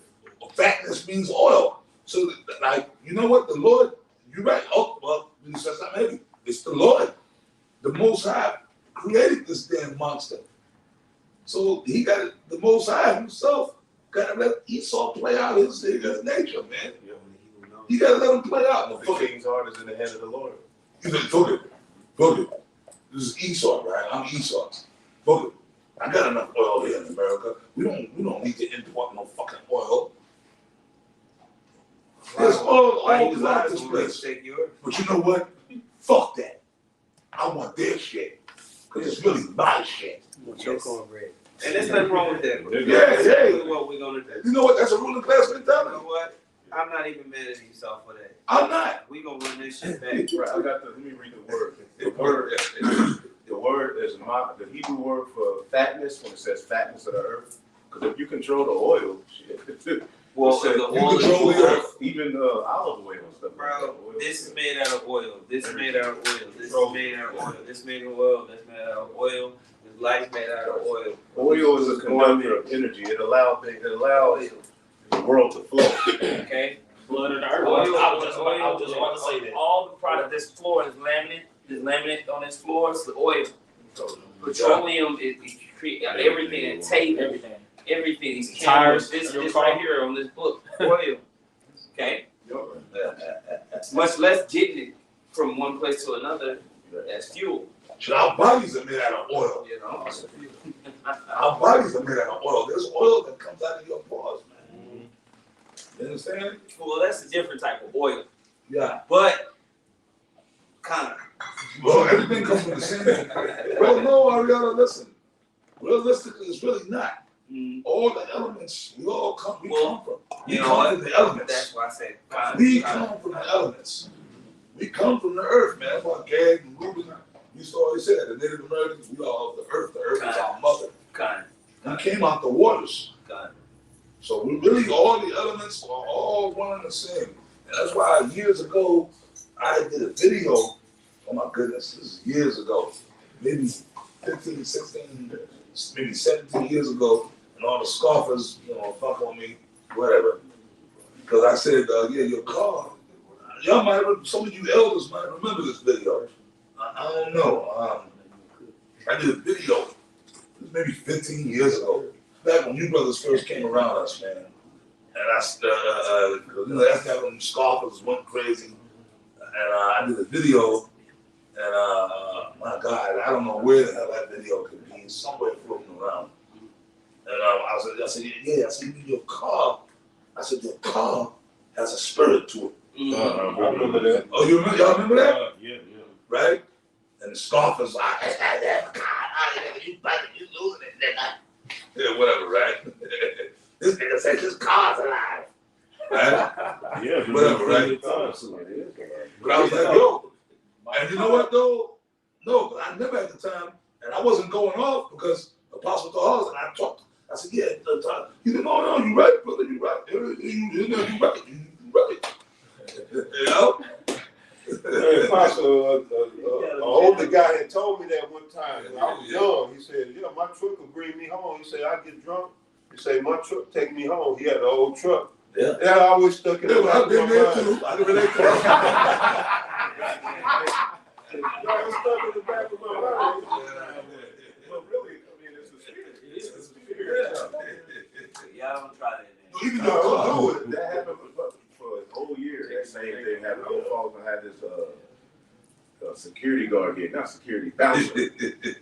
Fatness means oil. So, like, you know what? The Lord, you're right. Oh, well, you said something heavy. It's the Lord. The Most High created this damn monster. So he got it, the Most High himself got to let Esau play out his nature, man. You got to let him play out. The king's heart is in the hand of the Lord. He said, Fuck it. This is Esau, right? I'm Esau. Fuck it. I got enough oil here in America. We don't need to import no fucking oil. There's oil all throughout this place. But you know what? Fuck that. I want their shit. Because it's really my shit. Yes. And there's nothing wrong with that. Yeah. That's what we're gonna do. You know what? That's a ruling class You mentality. know what? I'm not even mad at Esau for that. I'm not. We gonna run this shit back. Right. Let me read the word. The word is the Hebrew word for fatness when it says fatness of the earth. Because if you control the oil, shit. Well, It said, the You oil control is the earth. even olive oil and stuff. Bro, this is made out of oil. This is made out of oil. This is Bro. made out of oil. This is made out of oil. That's made out of oil. This light's made out of oil. Oil is a conductor of energy. It allows the world to flow. Okay? Blood of the earth. Oil, I was just about to say that. All the product, this floor is laminate. This laminate on this floor is the oil. Petroleum, it create everything, and tape, everything. These cameras, this right here on this book, oil. Okay? Much less getting it from one place to another as fuel. Shit, our bodies are made out of oil. You know? Our bodies are made out of oil. There's oil that comes out of your pores, man. You understand? Well, that's a different type of oil. Yeah. But, kind of. Well, everything comes from the same. Well, no, Ariana, listen. Realistically, it's really not. All the elements, we come from. We You know come what? from the elements. That's why I said kind of. We come from the elements. We come from the earth, man. That's why Gad and Reuben used to always say that. The Native Americans, we are of the earth. The earth is our mother. We came out the waters. So we really, all the elements are all one and the same. And that's why years ago, I did a video. Oh my goodness, this is years ago. Maybe 15, 16, maybe 17 years ago. And all the scoffers, fuck on me, whatever. Because I said, yeah, your car. Y'all might, some of you elders might remember this video. I don't know. I did a video, maybe 15 years ago, back when you brothers first came around us, man. And that's that when scoffers went crazy. And I did a video, and my God, I don't know where the hell that video could be. It's somewhere floating around. And I said, yeah, I said, your car. I said, your car has a spirit to it. I remember that. Oh, y'all remember that? Yeah. Right? And the scoffers, yeah, whatever, right? This nigga said his car's alive. Right? Yeah, Whatever, right? But I was like, yo, and you know what though? No, but I remember at the time, and I wasn't going off because Apostle Tahar and I talked. I said, yeah, he said, no, you right, brother, you right. You right. You know? Hey, Apostle, an older guy had told me that one time when I was young. He said, yeah, my truck will bring me home. He said, I get drunk. He said, my truck take me home. He had an old truck. Yeah. And I always stuck in the back I've of been my there mind. too. I can relate to that. I was stuck in the back of my mind. But really, I mean, it's a spirit. It's a spirit. Y'all don't try that. Even No, though that happened for a whole year. That same thing happened. Old folks had this security guard here, not security, bouncer.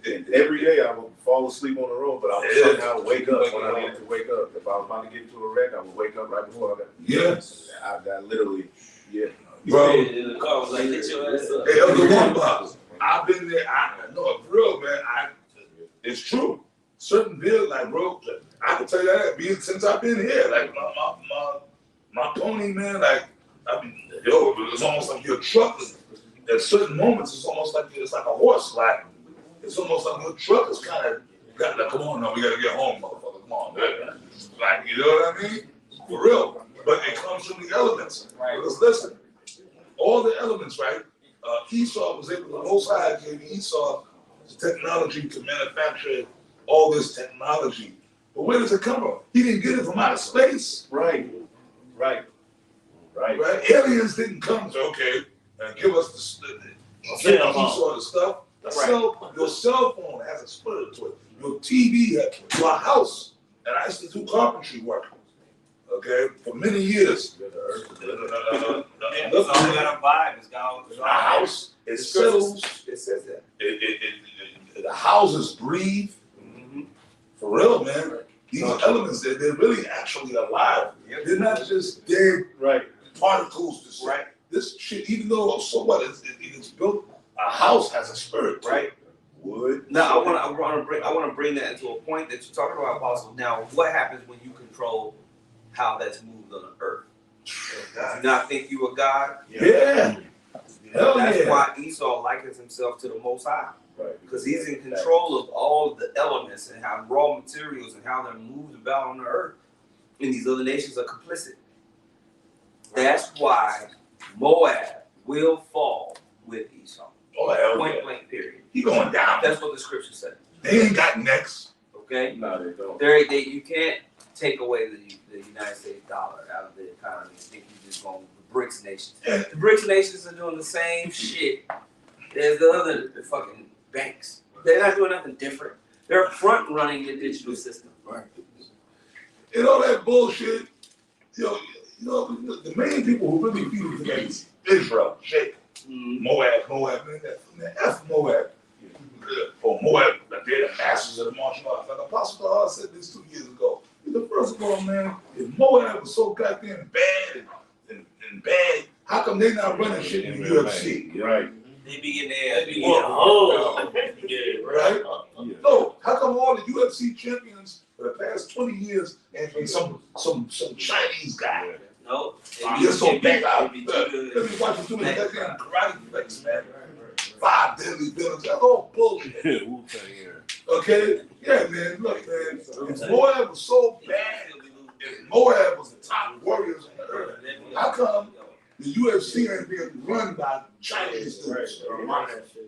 And every day I would fall asleep on the road, but I would somehow wake up when I needed to wake up. If I was about to get into a wreck, I would wake up right before I got. Yes. I literally, yeah. Bro. The car was like, get your ass up. Hey, Elder One Box, I've been there. I know, for real, man. It's true. Certain bills, like, bro, I can tell you that since I've been here. Like, my pony, man, like, I mean, yo, it's almost like your truck. At certain moments, it's almost like it's like a horse. Like, it's almost like your truck is kind of got like, come on, now we gotta get home, motherfucker. Come on, man. Like, you know what I mean? For real. But it comes from the elements. Because listen, all the elements, right? Esau was able to, the Most High gave Esau the technology to manufacture all this technology. But where does it come from? He didn't get it from outer space. Right. Aliens didn't come to, okay, and give us Esau the stuff. Your cell phone has a splitter to it. Your TV, your house. And I used to do carpentry work, okay, for many years. It's all got a vibe. It's got all the house, it settles. It says that. The houses breathe. For real, man. These elements, they're really actually alive. They're not just dead particles. This shit, even though it's built, a house has a spirit, right? Wood. Now I want to bring that into a point that you're talking about, Apostle. Now, what happens when you control how that's moved on the earth? Do you not think you are God? Yeah. That's why Esau likens himself to the Most High. Right. Because he's in control of all of the elements and how raw materials and how they're moved about on the earth. And these other nations are complicit. That's why Moab will fall with Esau. Oh, hell Point blank, period. He going down. That's what the scripture says. They ain't got necks. Okay? No, they don't. You can't take away the United States dollar out of the economy and think you're just going with the BRICS nations. The BRICS nations are doing the same shit as the other fucking banks. They're not doing nothing different. They're front running the digital system. Right. And all that bullshit, the main people who really feel against Israel, shit. Moab, man, F Moab. Or Moab, they're the masters of the martial arts. Like Apostle Tahar said this 2 years ago. First of all, man, if Moab was so goddamn bad and bad, how come they not running shit in the UFC? Right. They be in there. Right? No, how come all the UFC champions for the past 20 years and some Chinese guy? No. You're so bad. Let me watch you do that goddamn karate top deadly villains. That's all bullshit. Wu-Tang, yeah. Okay? Yeah, man. Look, man. If Moab was so bad, if Moab was the top warriors on the earth, how come the UFC ain't being run by Chinese dudes?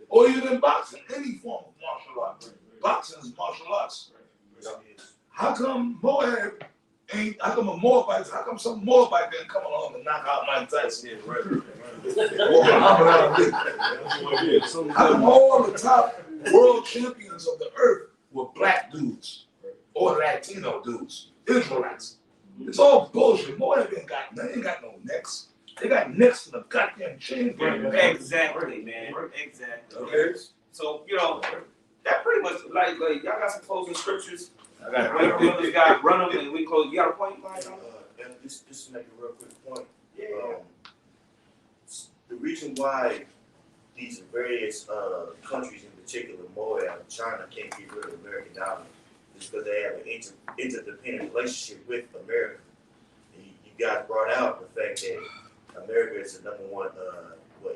Or even in boxing, any form of martial arts. Boxing is martial arts. How come Moab ain't, how come a Moabite, how come some Moabite didn't come along and knock out Mike Tyson? Or Muhammad Ali? How come all the top world champions of the earth were black dudes or Latino dudes, Israelites? It's all bullshit. Moab ain't got no necks. They got necks in the goddamn chain. Exactly, man. Exactly. Okay. So, that pretty much, like y'all got some closing scriptures. I got brothers got run them and we close. You got a point, Mike? And just to make a real quick point. The reason why these various countries, in particular Moab and China, can't get rid of the American dollar is because they have an interdependent relationship with America. And you guys brought out the fact that America is the number one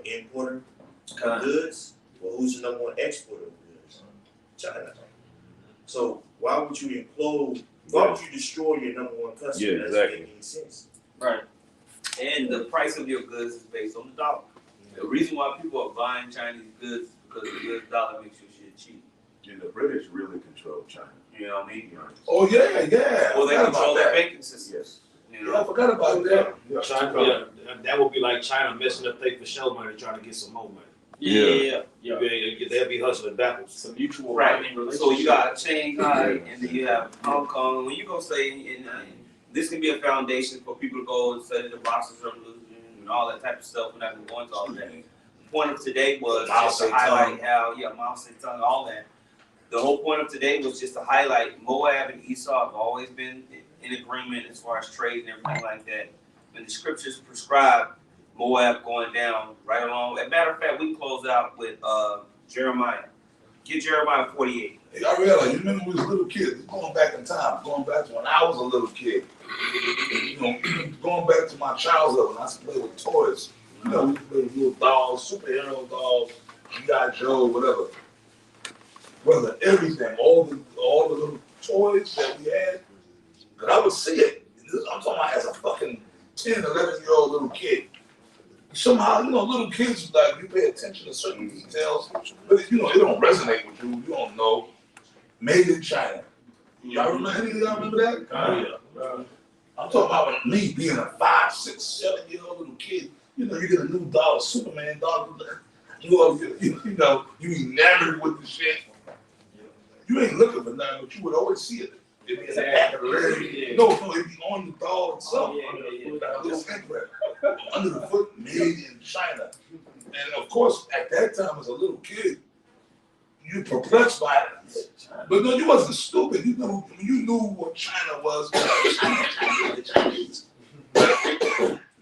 importer of goods. Well, who's the number one exporter of goods? China. So why would you implode? Why would you destroy your number one customer? Yeah, exactly. That doesn't make any sense. Right. And the price of your goods is based on the dollar. The reason why people are buying Chinese goods is because the US dollar makes your shit cheap. Yeah, the British really control China. You know what I mean? Oh, yeah. Well, they control their banking system. Yes. I forgot about that. Yeah. China, that would be like China messing up their for show money, trying to get some more money. Yeah. They'll be hustling backwards. Some mutual Right. relationship. So you got Shanghai and then you have Hong Kong. When you go say, this can be a foundation for people to go and study the Boxers Revolution and all that type of stuff. We're not going to go into all of that. The point of today was just to highlight how, Mao Zedong, all that. The whole point of today was just to highlight Moab and Esau have always been in agreement as far as trade and everything like that. And the scriptures prescribe Moab going down right along. As a matter of fact, we close out with Jeremiah. Get Jeremiah 48. Hey, I realize, you remember when we was little kids, it's going back in time, going back to when I was a little kid. Going back to my childhood when I used to play with toys. We used to play with little dolls, superhero dolls, G.I. Joe, whatever. Brother, everything, all the little toys that we had, and I would see it. I'm talking about as a fucking 10, 11-year-old little kid. Somehow, little kids, like, you pay attention to certain details, but it don't resonate with you. You don't know. Made in China. Y'all remember any of y'all remember that? Yeah. I'm talking about me being a 5, 6, 7-year-old little kid. You get a new doll, a Superman doll. You enamored with the shit. You ain't looking for nothing, but you would always see it. It'd be in the back of the leg. No, it'd be on the doll itself. Like a little imprint. Under the foot, made in China. And of course, at that time, as a little kid, you perplexed by it. But no, you wasn't stupid. You knew what China was. Chinese.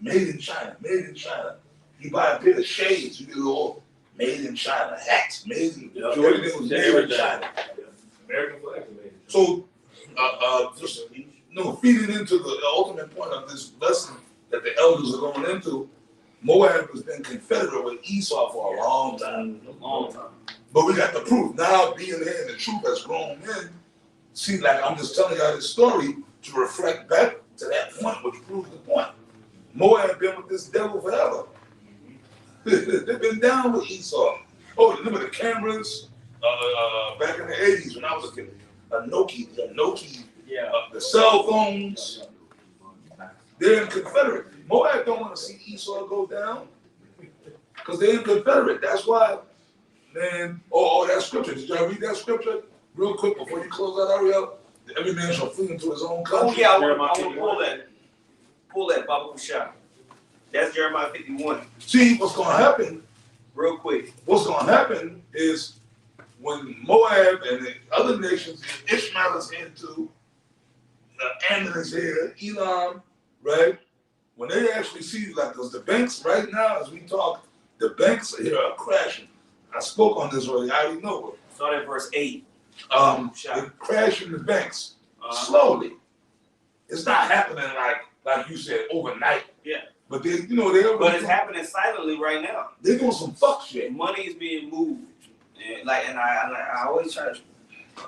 Made in China, made in China. You buy a pair of shades, you get a little made in China. Hats, made in everything was made in China. American flag. So, feeding into the ultimate point of this lesson that the elders are going into, Moab has been confederate with Esau for a long time. But we got the proof. Now being there and the truth has grown in, see, like I'm just telling y'all this story to reflect back to that point, which proves the point. Moab been with this devil forever. They've been down with Esau. Oh, remember the cameras back in the 80s when I was a kid? The Nokia, the cell phones. They're in Confederate. Moab don't want to see Esau go down because they're in Confederate. That's why, man. Oh, that scripture. Did y'all read that scripture real quick before you close out, Ariel? Every man shall flee into his own country. Oh yeah, I want to pull that. Pull that, Baba Kusha. That's Jeremiah 51. See, what's going to happen? Real quick. What's going to happen is when Moab and the other nations, Ishmael is here too, Ammon is here, Elam, right? When they actually see, like, because the banks right now, as we talk, the banks here are crashing. I spoke on this already. I already know it. Start at verse 8. They're crashing the banks slowly. It's not happening like you said overnight. Yeah. But but it's happening silently right now. They're doing some fuck shit. Money is being moved And I always try to.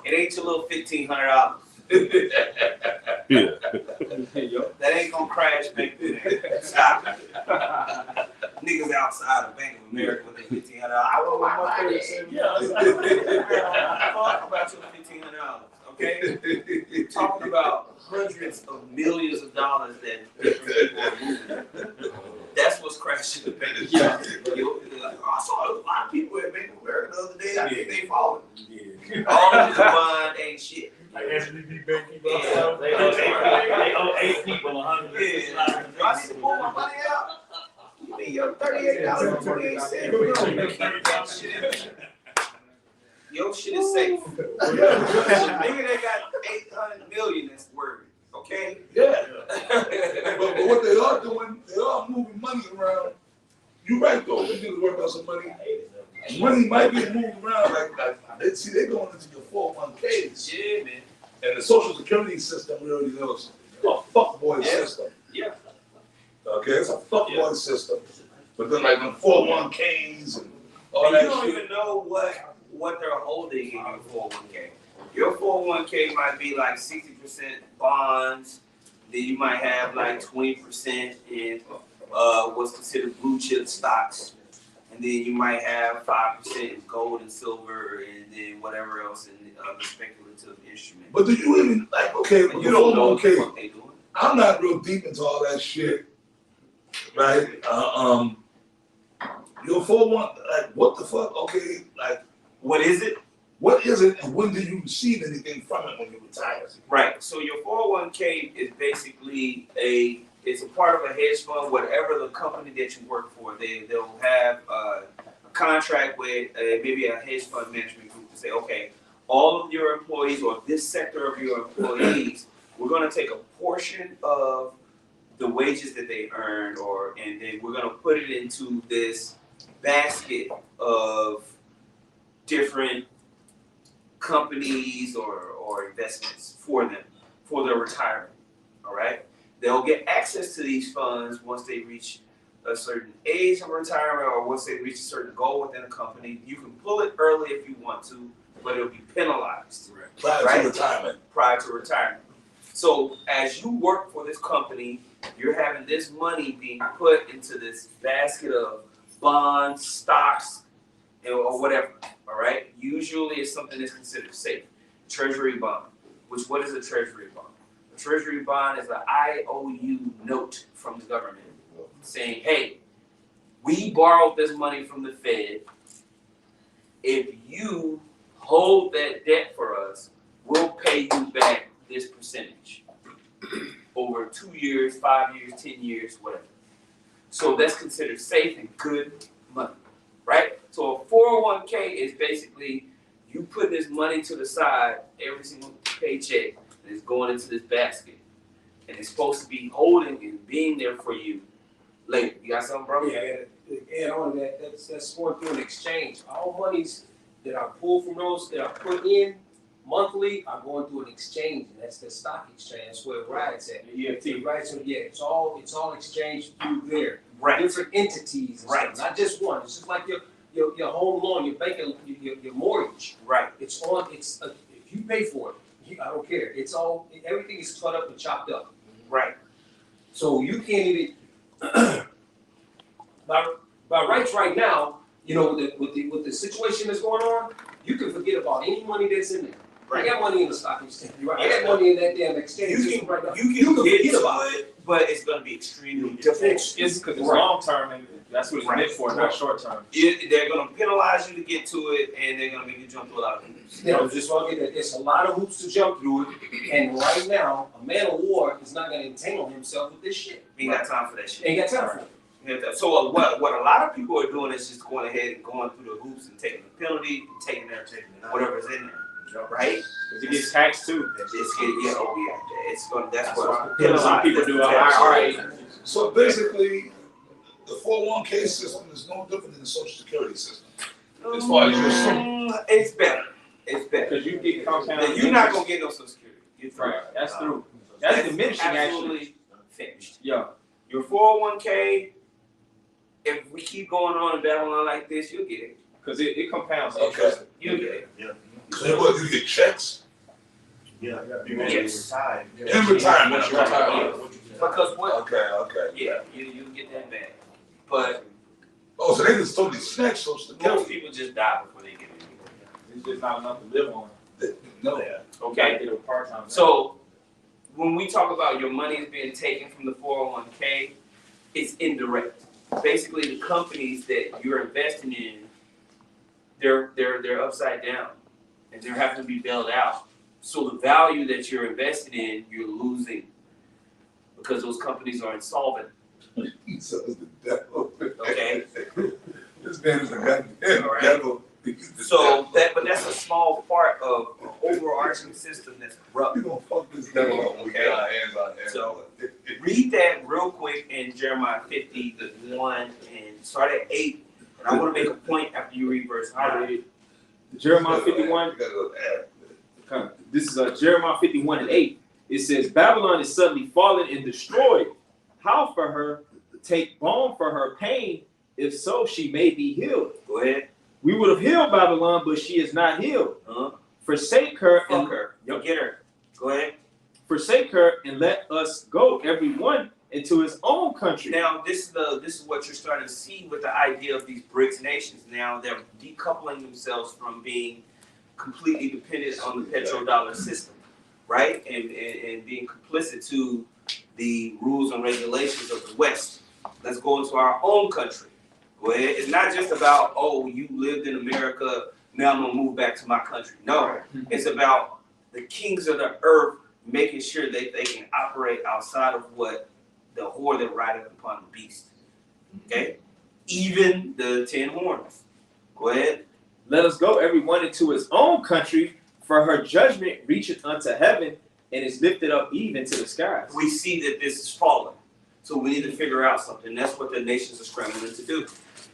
It ain't your little $1,500. Yeah. That ain't gonna crash Bank of America. Stop. Niggas outside of Bank of America with their $1,500. I want my money. Talk about your $1,500. Okay? Talking about hundreds of millions of dollars that different people are moving. That's what's crashing the bank. Yeah. I saw a lot of people at Bank of America the other day. I think they falling. All of the bond ain't shit. SVB Bank, they owe 8 people $100. Yeah. I need to pull my money out. You need your $38.28. Your shit is safe. Nigga that got 800 million that's worried. Okay? Yeah. But what they are doing, they are moving money around. You're right though. We need to work out some money. Money might be moved around like they're going into your 401ks. Yeah, man. And the Social Security system, we already know, is a fuckboy system. Yeah. Okay, it's a fuckboy system. But then like the 401ks and all And that you don't shit. even know what they're holding in your 401k. Your 401k might be like 60% bonds. Then you might have like 20% in what's considered blue chip stocks. And then you might have 5% in gold and silver, and then whatever else in the speculative instrument. But do you even like okay? And you don't know what the fuck they doing. I'm not real deep into all that shit, right? Your 401, like what the fuck? Okay, like what is it? What is it, and when do you receive anything from it when you retire? Right. So your 401k is basically it's a part of a hedge fund. Whatever the company that you work for, they'll have a contract with maybe a hedge fund management group to say, okay, all of your employees or this sector of your employees, we're going to take a portion of the wages that they earn, and then we're going to put it into this basket of different companies or investments for them for their retirement. All right, they'll get access to these funds once they reach a certain age of retirement or once they reach a certain goal within a company. You can pull it early if you want to, but it'll be penalized Prior to retirement. Prior to retirement. So as you work for this company, you're having this money being put into this basket of bonds, stocks, or whatever. All right. Usually, it's something that's considered safe. Treasury bond. What is a treasury bond? A treasury bond is an IOU note from the government saying, "Hey, we borrowed this money from the Fed. If you hold that debt for us, we'll pay you back this percentage over 2 years, 5 years, 10 years, whatever." So that's considered safe and good money, right? So a 401k is basically you put this money to the side every single paycheck, and it's going into this basket, and it's supposed to be holding and being there for you later. You got something, bro? Yeah, add on to that, that's going through an exchange. All monies that are pulled from those that are put in monthly are going through an exchange, and that's the stock exchange. That's where it rides at. It rides, so yeah, it's all exchanged through there. Right. Different entities, and right? Stuff, not just one. It's just like your home loan, your bank, your mortgage. Right. It's on. If you pay for it, I don't care. It's all everything is cut up and chopped up. Right. So you can't even by rights right now. You know, with the situation that's going on, you can forget about any money that's in there. Right. I got money in the stock exchange. Right. I got money in that damn exchange system right now. You can forget about it, but it's going to be extremely difficult. It's because it's long term, and that's what it's meant for, not short term. They're going to penalize you to get to it, and they're going to make you jump through a lot of hoops. Yeah, just want to get that. It's a lot of hoops to jump through it, and right now, a man of war is not going to entangle himself with this shit. Ain't got time for that shit. Ain't got time for it. So what a lot of people are doing is just going ahead and going through the hoops and taking the penalty and taking whatever's in there, right? Because it gets taxed too. It's going. That's what some people do. All right. So basically, the 401k system is no different than the Social Security system. As far as you're saying, it's better. It's better because you get compounded. You're not gonna get no Social Security. Right. That's through. That's diminishing. Absolutely finished. Yeah. Your 401k. If we keep going on and battling on like this, you'll get it. because it compounds Okay. interest. You get it. Yeah. So what, you get checks? Yeah. Yes. In retirement, I'm retired. Because what? Okay. Yeah, you get that back. But Oh, so they just totally snatch those most people just die before they get it. It's just not enough to live on. No. Okay. Get a part-time. So when we talk about your money is being taken from the 401k, it's indirect. Basically, the companies that you're investing in, they're upside down, and they're having to be bailed out. So the value that you're invested in, you're losing because those companies are insolvent. So it's the devil. Okay. This man is a goddamn All right. devil. So but that's a small part of an overarching system that's corrupt. We gonna fuck this devil up when we get our hands on him. So read that real quick in Jeremiah 51 and start at 8. And I want to make a point after you read verse 9. Jeremiah 51. This is Jeremiah 51 and 8. It says, Babylon is suddenly fallen and destroyed. How for her? Take balm for her pain. If so, she may be healed. Go ahead. We would have healed Babylon, but she is not healed. Forsake her and Get her. Go ahead. Forsake her and let us go, everyone, into his own country. Now, this is what you're starting to see with the idea of these BRICS nations. Now they're decoupling themselves from being completely dependent on the petrodollar system, right? And being complicit to the rules and regulations of the West. Let's go into our own country. Go ahead. It's not just about, oh, you lived in America, now I'm gonna move back to my country. No, it's about the kings of the earth making sure that they can operate outside of what the whore that rideth upon the beast. Okay? Even the 10 horns. Go ahead. Let us go, everyone, into his own country, for her judgment reacheth unto heaven and is lifted up even to the skies. We see that this is fallen. So we need to figure out something. That's what the nations are scrambling to do.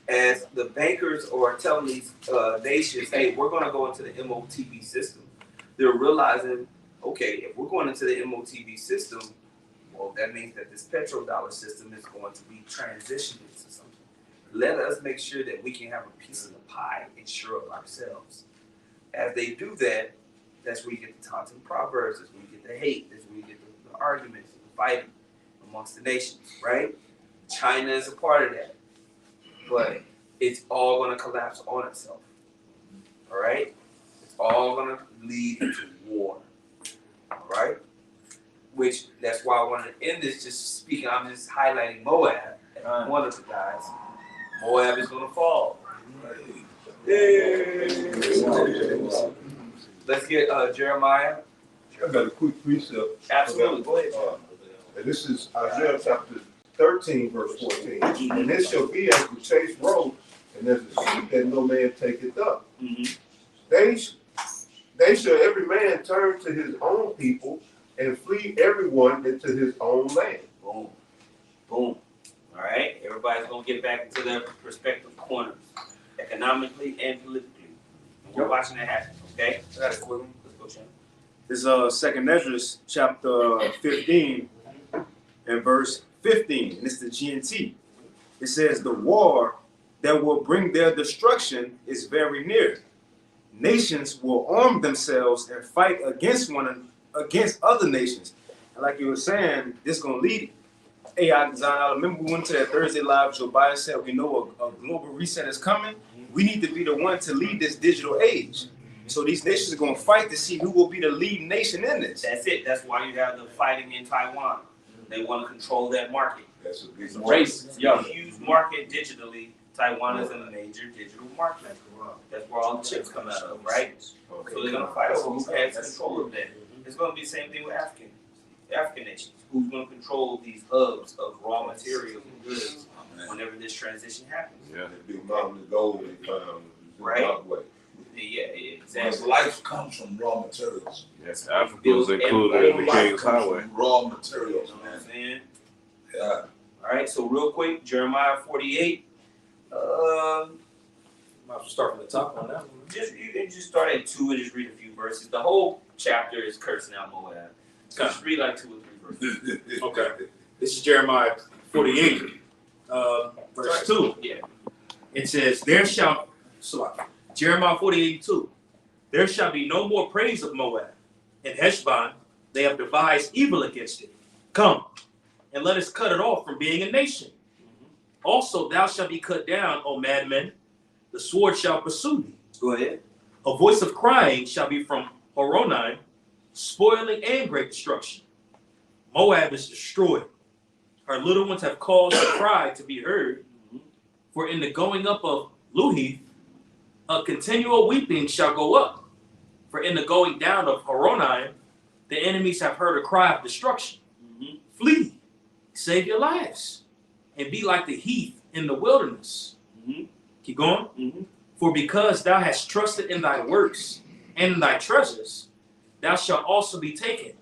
As the bankers are telling these nations, hey, we're going to go into the MOTB system, they're realizing, okay, if we're going into the MOTB system, well, that means that this petrodollar system is going to be transitioned into something. Let us make sure that we can have a piece of the pie and sure of ourselves. As they do that, that's where you get the taunting proverbs, that's where you get the hate, that's where you get the arguments, the fighting amongst the nations, right? China is a part of that. But it's all going to collapse on itself. All right? It's all going to lead into war. All right? Which, that's why I wanted to end this just speaking. I'm just highlighting Moab as one of the guys. Moab is going to fall. Yay. Let's get Jeremiah. I got a quick precept. Absolutely. Go ahead. And this is Isaiah chapter 13, verse 14. And this shall be as the chase road, and as the sheep that no man taketh up. They shall every man turn to his own people, and flee everyone into his own land. Boom. Boom. All right? Everybody's going to get back into their respective corners, economically and politically. And we're watching that happen, okay? I got a quick one. Let's go, Shannon. This is Second Ezra, chapter 15, and verse 15. And it's the GNT. It says, the war that will bring their destruction is very near. Nations will arm themselves and fight against other nations. And like you were saying, this is going to lead it. Hey, I remember we went to that Thursday Live, Joe Biden said, we know a global reset is coming. We need to be the one to lead this digital age. So these nations are going to fight to see who will be the leading nation in this. That's it. That's why you have the fighting in Taiwan. They want to control that market. That's a big race. Yeah. Huge market digitally. Taiwan is a major digital market. That's where all the chips come out of, right? So they're going to fight over who has control of that. It's going to be the same thing with African nations. Who's going to control these hubs of raw materials and goods whenever this transition happens? Yeah, the big mountain of gold they found. Right. Yeah, exactly. Because life comes from raw materials. Yes, Africa was included in the King's Highway. Raw materials, You know what I'm saying? Yeah. All right, so real quick, Jeremiah 48. Might as well start from the top on that one. You can just start at 2 and just read a few verses. The whole chapter is cursing out Moab. So just read like 2 or 3 verses. Okay. This is Jeremiah 48, verse 2. Yeah. It says, there shall Jeremiah 40:82. There shall be no more praise of Moab. In Heshbon, they have devised evil against it. Come, and let us cut it off from being a nation. Also, thou shalt be cut down, O madmen. The sword shall pursue thee. Go ahead. A voice of crying shall be from Horonaim, spoiling and great destruction. Moab is destroyed. Her little ones have caused a cry to be heard. For in the going up of Luhith, a continual weeping shall go up. For in the going down of Horonaim, the enemies have heard a cry of destruction. Flee, save your lives, and be like the heath in the wilderness. Keep going. For because thou hast trusted in thy works and in thy treasures, thou shalt also be taken.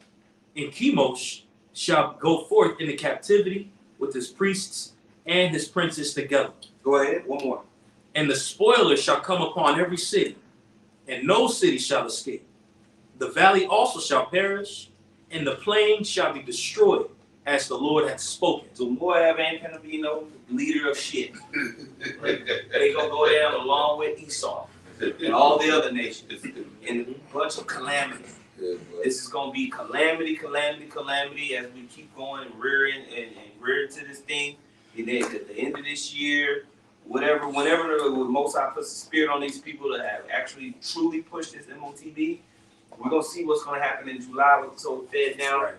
And Chemosh shall go forth into captivity with his priests and his princes together. Go ahead. One more. And the spoiler shall come upon every city, and no city shall escape. The valley also shall perish, and the plain shall be destroyed, as the Lord hath spoken. So Moab ain't gonna be no leader of shit. They gonna go down along with Esau and all the other nations in a bunch of calamity. This is gonna be calamity, calamity, calamity as we keep going and rearing to this thing. And then at the end of this year, whenever the Most High puts the spirit on these people to have actually truly pushed this MOTB, we're gonna see what's gonna happen in July with the whole Fed down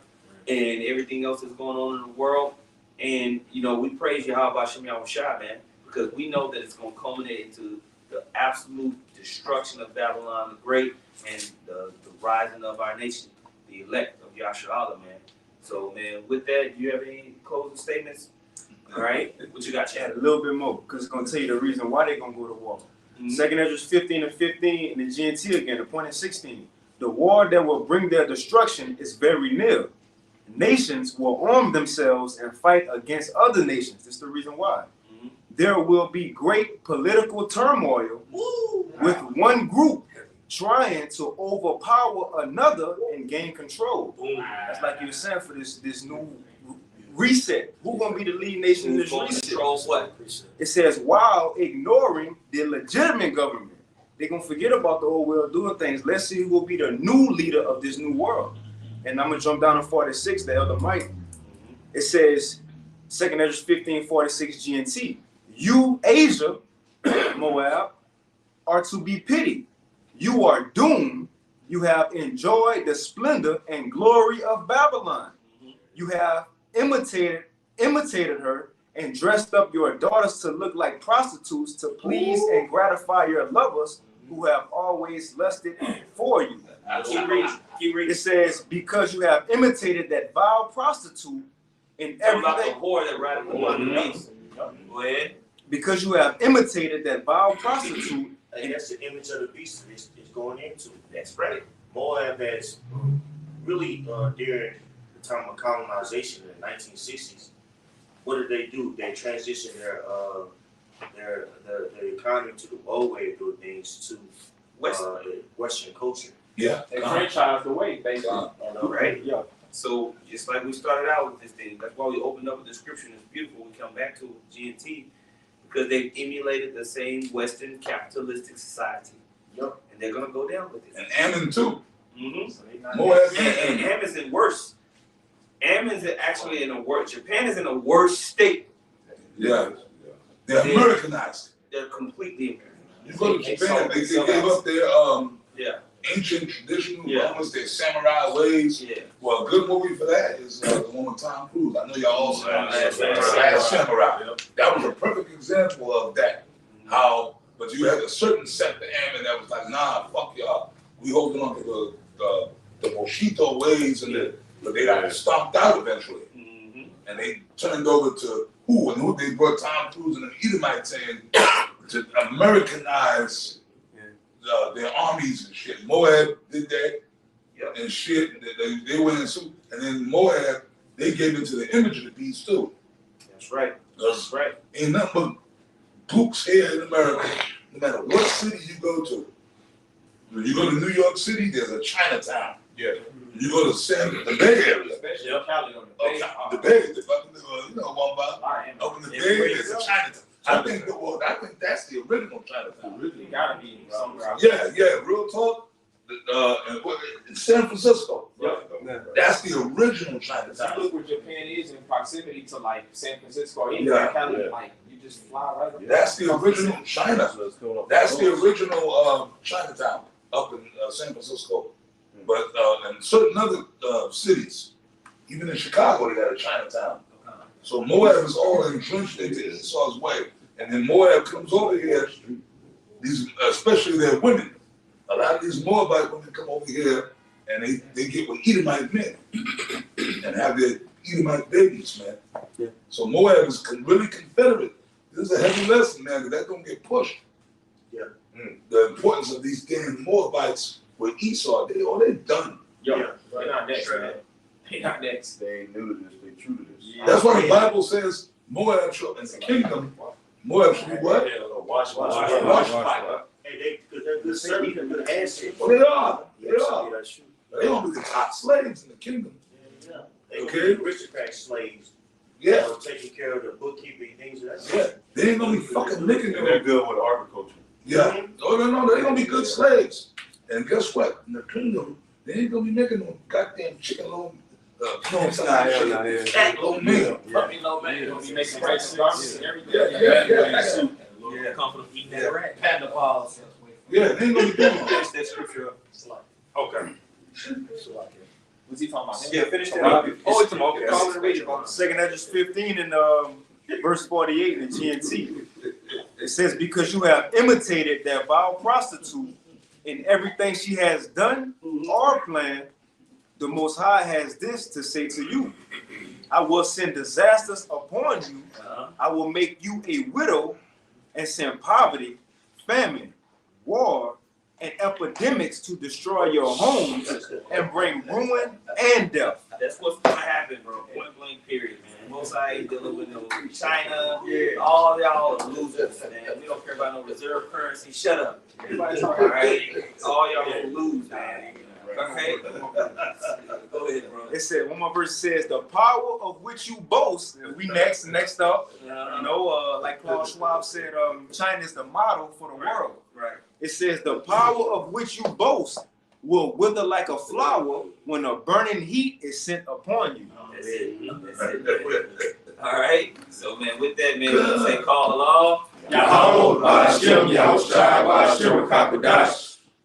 and everything else that's going on in the world. And you know, we praise Yahweh Shem Yahushua, man, because we know that it's gonna culminate into the absolute destruction of Babylon the Great and the rising of our nation, the elect of Yahshua, man. So, man, with that, do you have any closing statements? All right, what you got, Chad? A little bit more, because it's going to tell you the reason why they're going to go to war. Second Ezra 15 and 15, and the GNT again, the point in 16. The war that will bring their destruction is very near. Nations will arm themselves and fight against other nations. This is the reason why. There will be great political turmoil with one group trying to overpower another and gain control. That's like you were saying for this new reset. Who's gonna be the lead nation in this reset? Control what? It says while ignoring the legitimate government. They're gonna forget about the old way of doing things. Let's see who will be the new leader of this new world. And I'm gonna jump down to 46, the Elder Mike. It says, 2nd Ezra 15, 46 GNT. You, Asia, Moab, are to be pitied. You are doomed. You have enjoyed the splendor and glory of Babylon. You have imitated her and dressed up your daughters to look like prostitutes to please and gratify your lovers who have always lusted for you. Keep reading. It says, because you have imitated that vile prostitute in everything. The whore that rideth upon the beast. Go ahead. Because you have imitated that vile prostitute. And that's the image of the beast it's going into. That's right. Moab has really, during the time of colonization in the 1960s, what did they do? They transitioned their economy to the old way of doing things to Western culture. Yeah. They franchised away, basically. Right? Yeah. So just like we started out with this thing, that's why we opened up with the scripture, and it's beautiful. We come back to GNT because they've emulated the same Western capitalistic society. Yep. And they're gonna go down with it. And Ammon too. Moab and Ammon's in worse. Ammon's actually in a worse. Japan is in a worse state. Yeah. They're Americanized. They're completely Americanized. You go to Japan, they gave up their ancient traditional, almost their samurai ways. Yeah. Well, a good movie for that is the one with Tom Cruise. I know y'all all saw Last Samurai. That was a perfect example of that. How, but you had a certain sect of Ammon that was like, nah, fuck y'all. We holding on to the Moshito ways, but they got stomped out eventually. And they turned over to who they brought Tom Cruise and the Edomites in to Americanize their armies and shit. Moab did that and shit. They went in, and then Moab, they gave into the image of the beast too. That's right. That's right. Ain't nothing but books here in America. No matter what city you go to. When you go to New York City, there's a Chinatown. Yeah. You go to the Bay Area. Especially Cali on the Bay. The Bay, you know, one by. Up in the Bay, there's a Chinatown. I think that's the original Chinatown. It gotta be somewhere out Yeah, real talk. In San Francisco. Yeah. That's the original Chinatown. Look where Japan is in proximity to like San Francisco or any Yeah. Cali, like you just fly right up there. That's the original China. That's the original Chinatown up in San Francisco. But in certain other cities, even in Chicago, they got a Chinatown. So Moab is all entrenched into Esau's way. And then Moab comes over here, these, especially their women. A lot of these Moabite women come over here and they get with Edomite men and have their Edomite babies, man. Yeah. So Moab is really confederate. This is a heavy lesson, man, because that's going to get pushed. Yeah. The importance of these damn Moabites with Esau, they're done. Yo, they're not next, man. They not next. They ain't new to this, they true to this. Yeah. That's why the Bible says Moab shall in the kingdom. Moab should be what? Watch. Hey, because they're good serving, they're good assets. Well, they are. They Yeah, are. that's true. They're going to be the top slaves in the kingdom. Yeah. They Okay. okay. Aristocrat slaves. Yeah. Taking care of the bookkeeping things. That's Yeah. They ain't going to be fucking licking And they're them. good with agriculture. Yeah. No. They're going to be good slaves. And guess what? In the kingdom, they ain't going to be making no goddamn chicken loan. Cat loan meal. Puppy low man, gonna be making prices garments and everything. Yeah. Comfortable eating that rat. Panda balls. Yeah, they ain't going to be doing that. Finish that scripture up. Okay. What's he talking about? Yeah, finish that Oh, up. it's okay. Call it a read. Second Esdras 15 and verse 48 in the GNT. It says, because you have imitated that vile prostitute in everything she has done or planned, the Most High has this to say to you. I will send disasters upon you. I will make you a widow and send poverty, famine, war, and epidemics to destroy your homes and bring ruin and death. That's what's gonna happen, bro. Point blank, period, man. Most I ain't dealing with no China. All y'all are losers, man. We don't care about no reserve currency. Shut up. All right, all y'all gonna lose, man. Okay. Go ahead, bro. It said, one more verse says, the power of which you boast, and we next up, like Klaus Schwab said, China is the model for the world. Right. It says, the power of which you boast will wither like a flower when a burning heat is sent upon you. That's it. All right. So, man, with that, man, we say call off.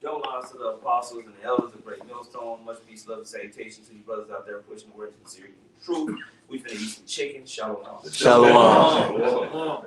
Go lines to the apostles and the elders of Great Millstone. Much peace, love, and salutation to you brothers out there pushing the word to the series of truth. We finna eat some chicken. Shalom. Shalom.